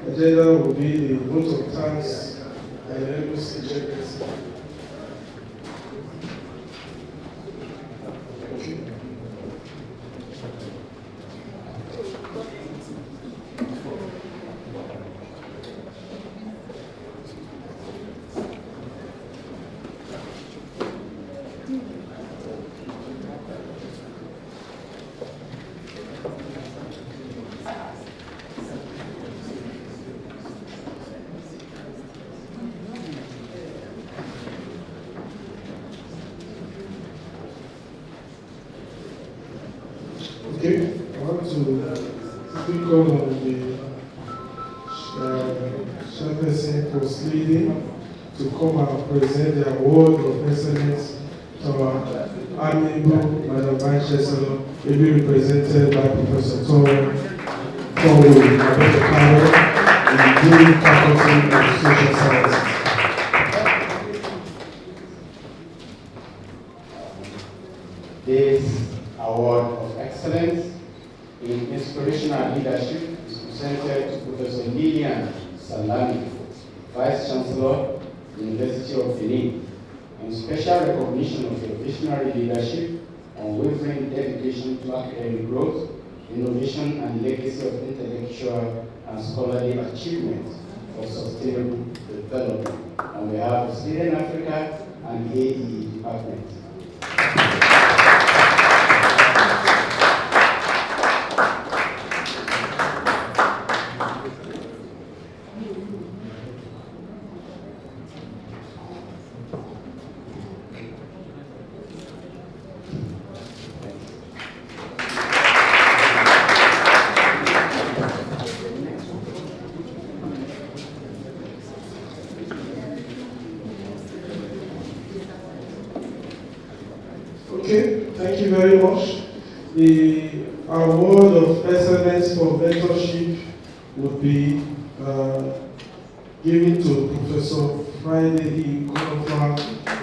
agenda will be the vote of thanks and LOC checkers. Okay. Okay, I want to speak on the chairperson proceeding to come and present the award of excellence to our amiable Madam Vice Chancellor, ably represented by Professor Towe, Alberto Caro, and the Dean Faculty of Social Sciences. This award of excellence in inspirational leadership is presented to Professor Lilian Salami, Vice Chancellor, University of Benin, in special recognition of your visionary leadership, unwavering dedication to academic growth, innovation, and legacy of intellectual and scholarly achievement for sustainable development on behalf of Syrian Africa and the AE Department. Okay, thank you very much. The award of excellence for mentorship would be given to Professor Friday E. Konofa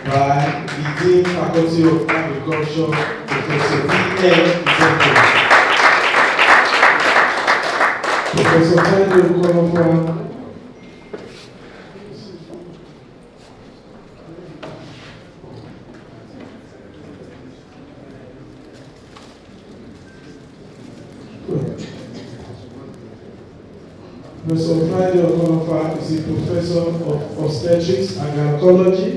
by the Dean Faculty of Agriculture, Professor E.M. Zeko. Professor Friday E. Konofa Professor Friday Okonofa is a professor of obstetrics and gynecology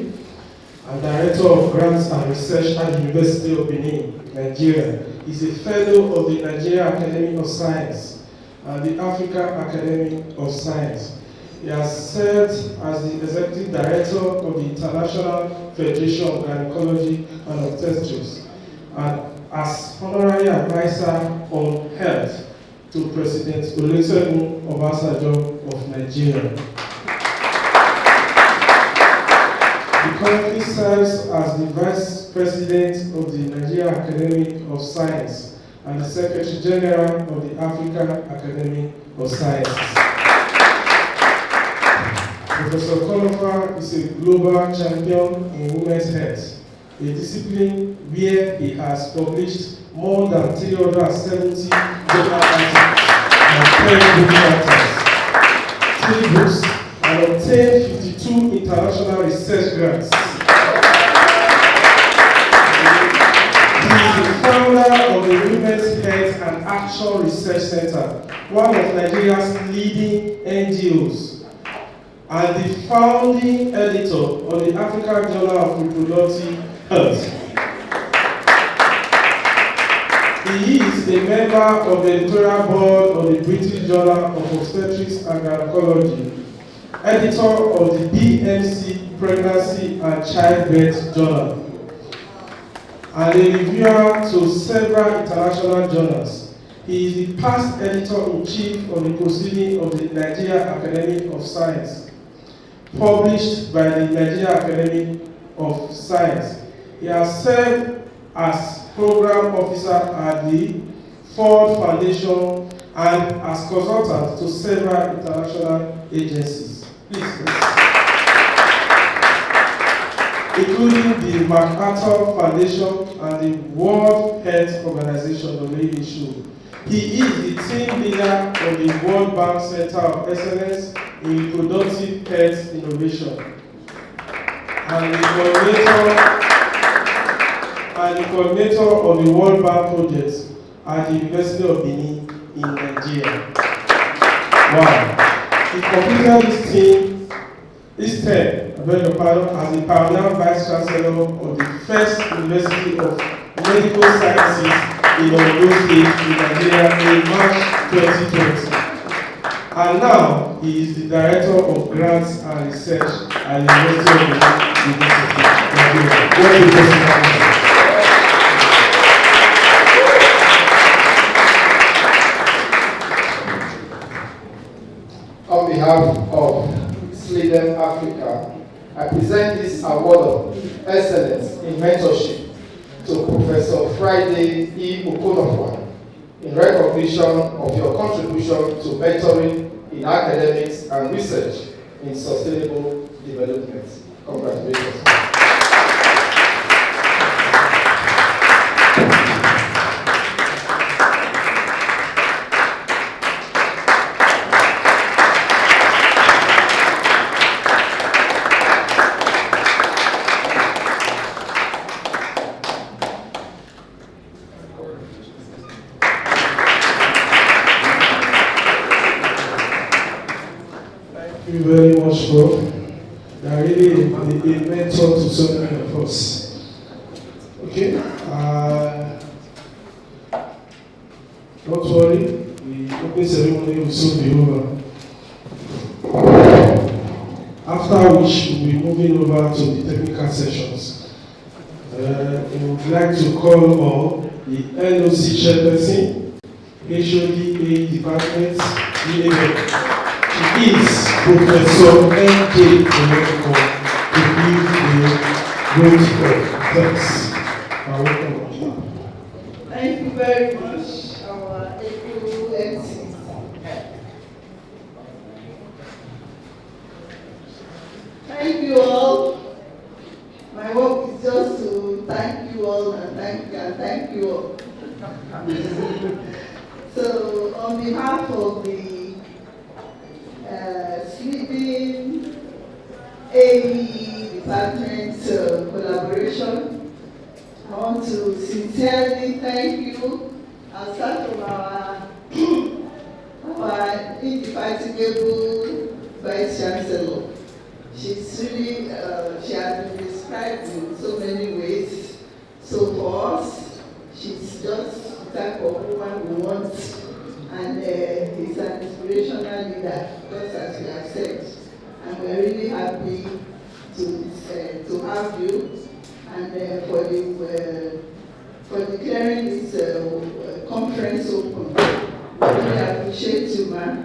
and director of grants and research at the University of Benin, Nigeria. He is a fellow of the Nigerian Academy of Science and the African Academy of Science. He has served as the executive director of the International Federation of Gynecology and Obstetrics and as honorary advisor on health to President Olusegun Obasanjo of Nigeria. He currently serves as the Vice President of the Nigerian Academy of Science and the Secretary General of the African Academy of Sciences. Professor Conferemce is a global champion in women's health, a discipline where he has published more than 370 journal articles and 10 book chapters, 3 books, and obtained 52 international research grants. He is the founder of the Women's Health and Action Research Center, one of Nigeria's leading NGOs, and the founding editor of the African Journal of Reproductive Health. He is a member of the editorial board of the British Journal of Obstetrics and Gynecology, editor of the BMC Pregnancy and Childbirth Journal, and a reviewer to several international journals. He is the past editor-in-chief of the Proceedings of the Nigerian Academy of Science, published by the Nigerian Academy of Science. He has served as program officer at the Ford Foundation and as consultant to several international agencies, including the MacArthur Foundation and the World Health Organization of Livelihoods. He is the team leader of the World Bank Center of Excellence in Reproductive Health Innovation and the coordinator of the World Bank project at the University of Benin in Nigeria. Wow. He completed this term, I beg your pardon, as the pioneer Vice Chancellor of the first University of Medical Sciences in Ondo State in Nigeria in March 2020. And now he is the Director of Grants and Research at the University of Nigeria. On behalf of Sliden Africa, I present this award of excellence in mentorship to Professor Friday E. Okonofwa in recognition of your contribution to mentoring in academics and research in sustainable development. Congratulations. Thank you very much, Bob. You are really a mentor to so many of us. Okay? Don't worry, the opening ceremony will soon be over. After which we'll be moving over to the technical sessions. We would like to call on the NOC chairperson, HOD Department, He is Professor N.J. Omeko to give the vote of thanks. Thank you very much, our April MC. Thank you all. My work is just to thank you all and thank you all. So, on behalf of the Sleeping AE Department collaboration, I want to sincerely thank you. I'll start from our indefatigable Vice Chancellor. She's really, she has been described in so many ways. So for us, she's just the type of woman we want. And he's an inspirational leader, just as you have said. And we're really happy to have you. And for declaring this conference open. We really appreciate you, ma'am.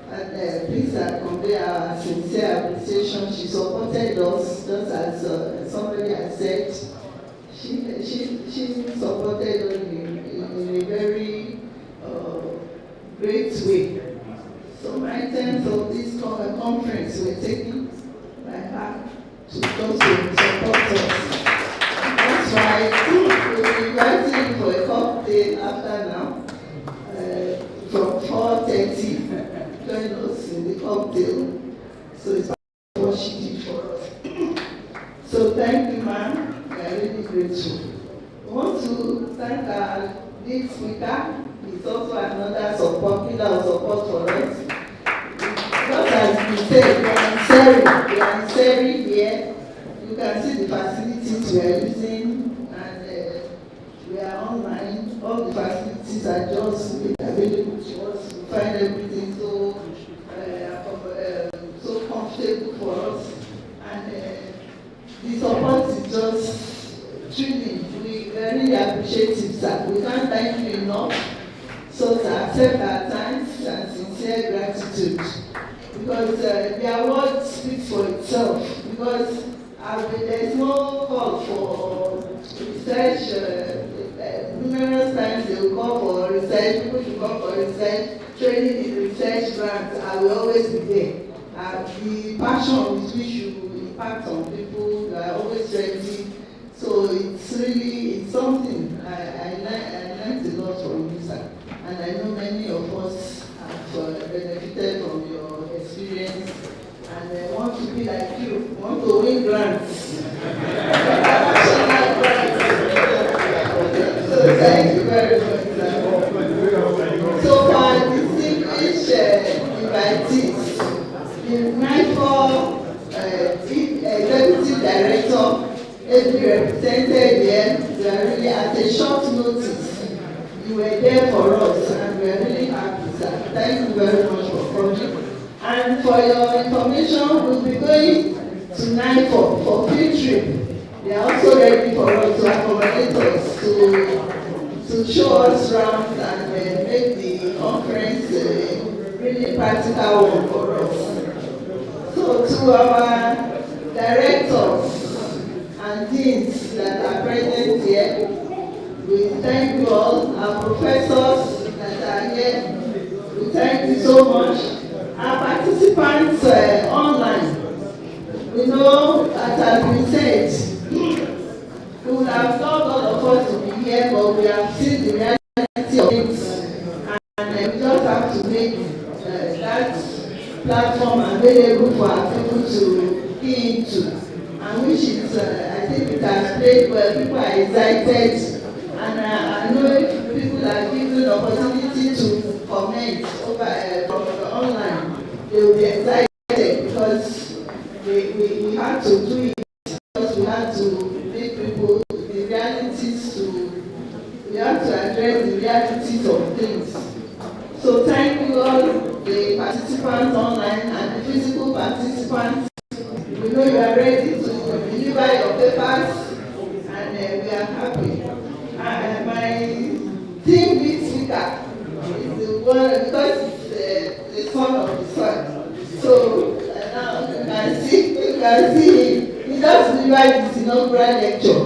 And please convey our sincere appreciation. She supported us, just as somebody has said. she supported in a very great way. Some items of this conference were taken by her to just support us. That's why we invited you for a cocktail after now, from 4:30. Join us in the cocktail. So it's what she did for us. So thank you, ma'am. We are really grateful. We want to thank our lead speaker. He's also another pillar of support for us. Just as we said, we are in Seri here. You can see the facilities we are using, and we are online. All the facilities are just available to us. We find everything so comfortable for us, and the support is just truly. We really appreciate it, sir. We can't thank you enough. So to accept our thanks and sincere gratitude, because the award speaks for itself. Because there is no call for research. Numerous times they will call for research. People should call for research. Training in research grants. I will always be there. The passion with which you impact on people, you are always ready. So it's something I learned a lot from you, sir. And I know many of us have benefited from your experience, and I want to be like you, want to win grants. National grants. So thank you very much, sir. So for our distinguished invitees, the NIFO Executive Director, every represented here, we are really at a short notice. You were there for us, and we are really happy, sir. Thank you very much for coming. And for your information, we'll be going to NIFO for field trip. They are also ready for us to accommodate us, to show us around and make the conference really practical one for us. So to our directors and deans that are present here, we thank you all. Our professors that are here, we thank you so much. Our participants online, we know that has been said, we would have loved all of us to be here, but we have seen the reality of things, and we just have to make that platform available for our people to key into, and which is, I think it has played well. People are excited, and I know if people are given the opportunity to comment over from online, they will be excited, because we had to do it, because we had to make people the realities we have to address the realities of things. So thank you all, the participants online and the physical participants. We know you are ready to deliver your papers, and we are happy. My team lead speaker is the one, because it's the son of the son. So now you can see him. He just delivered his inaugural lecture,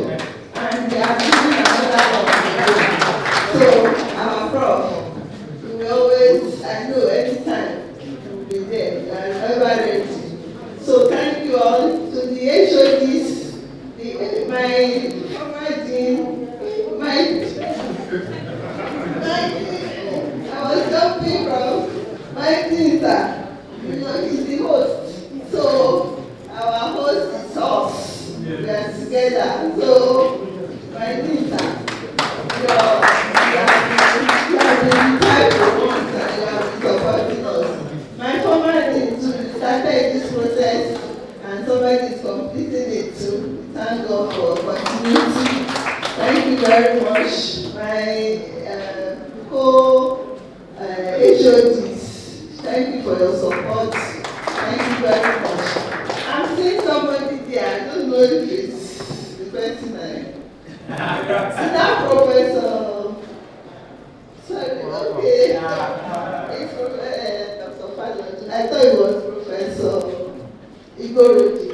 and they are giving another one. So our prof, we always, I know anytime we will be there. We are ever ready. So thank you all. To the HODs, my former dean, I was jumping from my dean, sir. You know, he's the host. So our host is us. We are together. So my dean, sir, you have been tied for once, and you have been supporting us. My former dean too started this process, and somebody is completing it too. Thank God for continuity. Thank you very much. My HODs, thank you for your support. Thank you very much. I'm seeing somebody there. I don't know if it's the person is that Professor? Sorry, okay. It's Dr. Fadlon. I thought it was Professor Igoroji.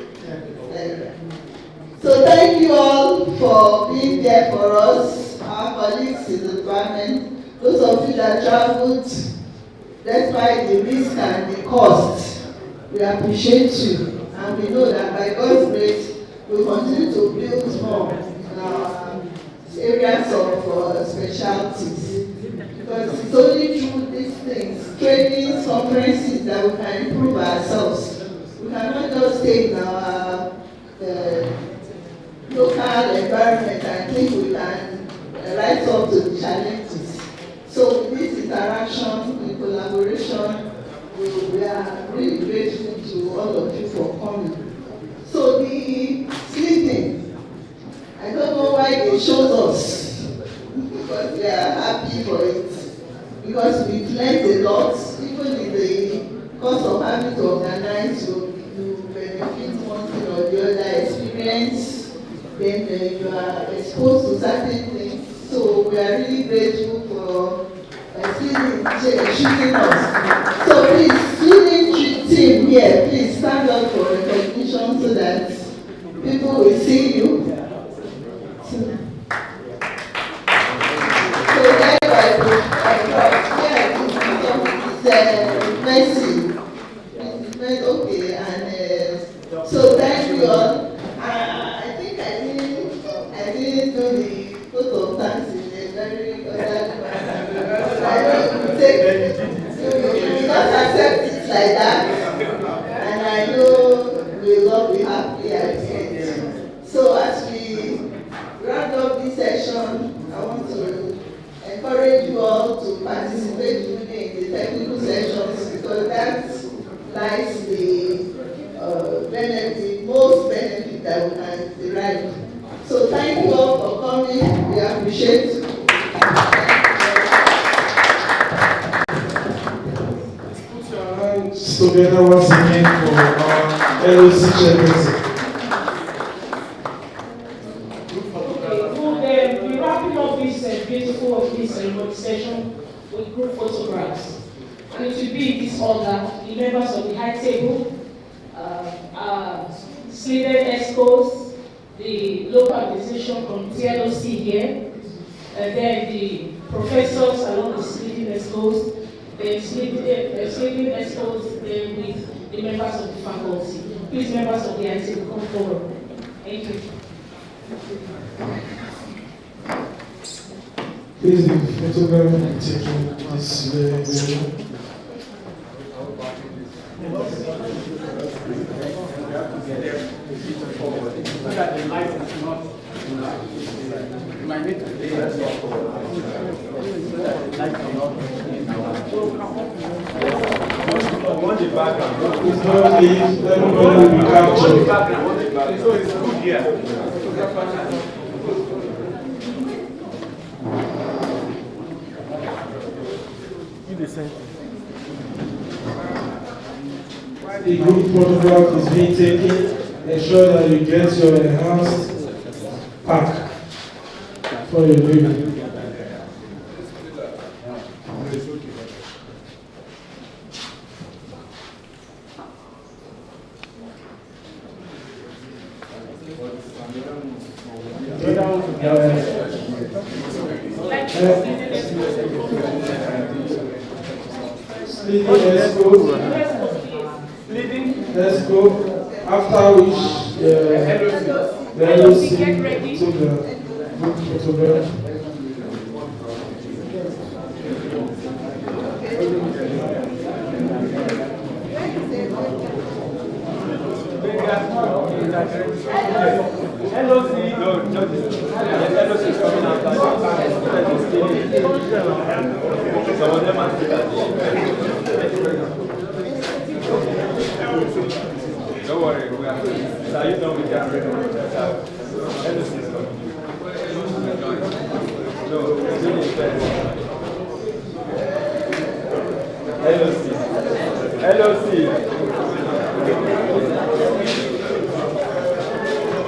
So thank you all for being there for us, our colleagues in the department, those of you that traveled, despite the risk and the cost, we appreciate you. And we know that by God's grace, we continue to build more in our areas of specialties. Because it's only through these things, trainings, conferences, that we can improve ourselves. We cannot just stay in our local environment and think we can rise up to the challenges. So with this interaction, with collaboration, we are really grateful to all of you for coming. So the sleeping, I don't know why they showed us, but we are happy for it. Because we've learned a lot, even in the course of having to organize, you benefit one thing or the other experience, then you are exposed to certain things. So we are really grateful for choosing us. So please, student team here, please stand up for recognition so that people will see you. Okay, and so thank you all. I think I didn't do the photo of thanks in a very orderly manner. I know you will not accept it like that, and I know we will all be happy at the end. So as we round up this session, I want to encourage you all to participate fully in the technical sessions, because that lies the most benefit that we can derive. So thank you all for coming. We appreciate you. Put your hands together once again for our LOC chairperson. Okay, we're wrapping up this beautiful ceremony session with group photographs. And it will be in this order: the members of the high table, Sweden ESCOs, the local organization from TLOC here, and then the professors along the Sweden ESCOs, the Sweden ESCOs, then with the members of the faculty. Please, members of the high table, come forward. Thank you. Please, the photograph will be taken this way. Everybody will be captured. So it's good here. While the group photograph is being taken, ensure that you get your enhanced pack for your baby. Let's go. After which the LOC to the group photograph. Don't worry, we are so you know we can read it.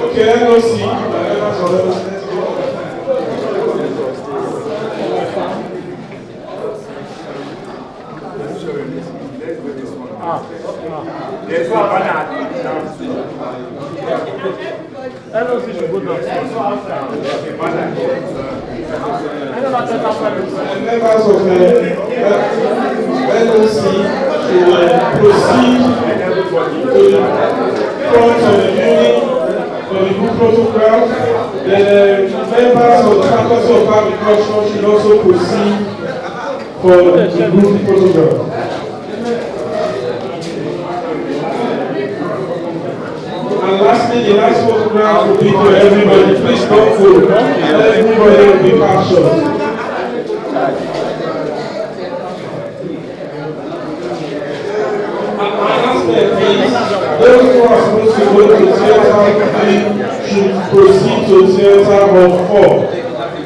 Okay, LOC. Let's go. There's one banner. LOC should go down. members of the LOC will proceed to the front of the building for the group photograph. The members of the Faculty of Agriculture should also proceed for the group photograph. And lastly, the last photograph will be for everybody. Please don't go. Everybody will be captured. Those who are supposed to go to theater 3 should proceed to theater hall 4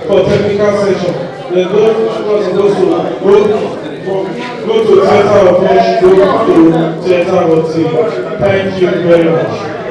for technical session. Then those who are supposed to go to theater hall 4 should go to theater hall 3. Thank you very much.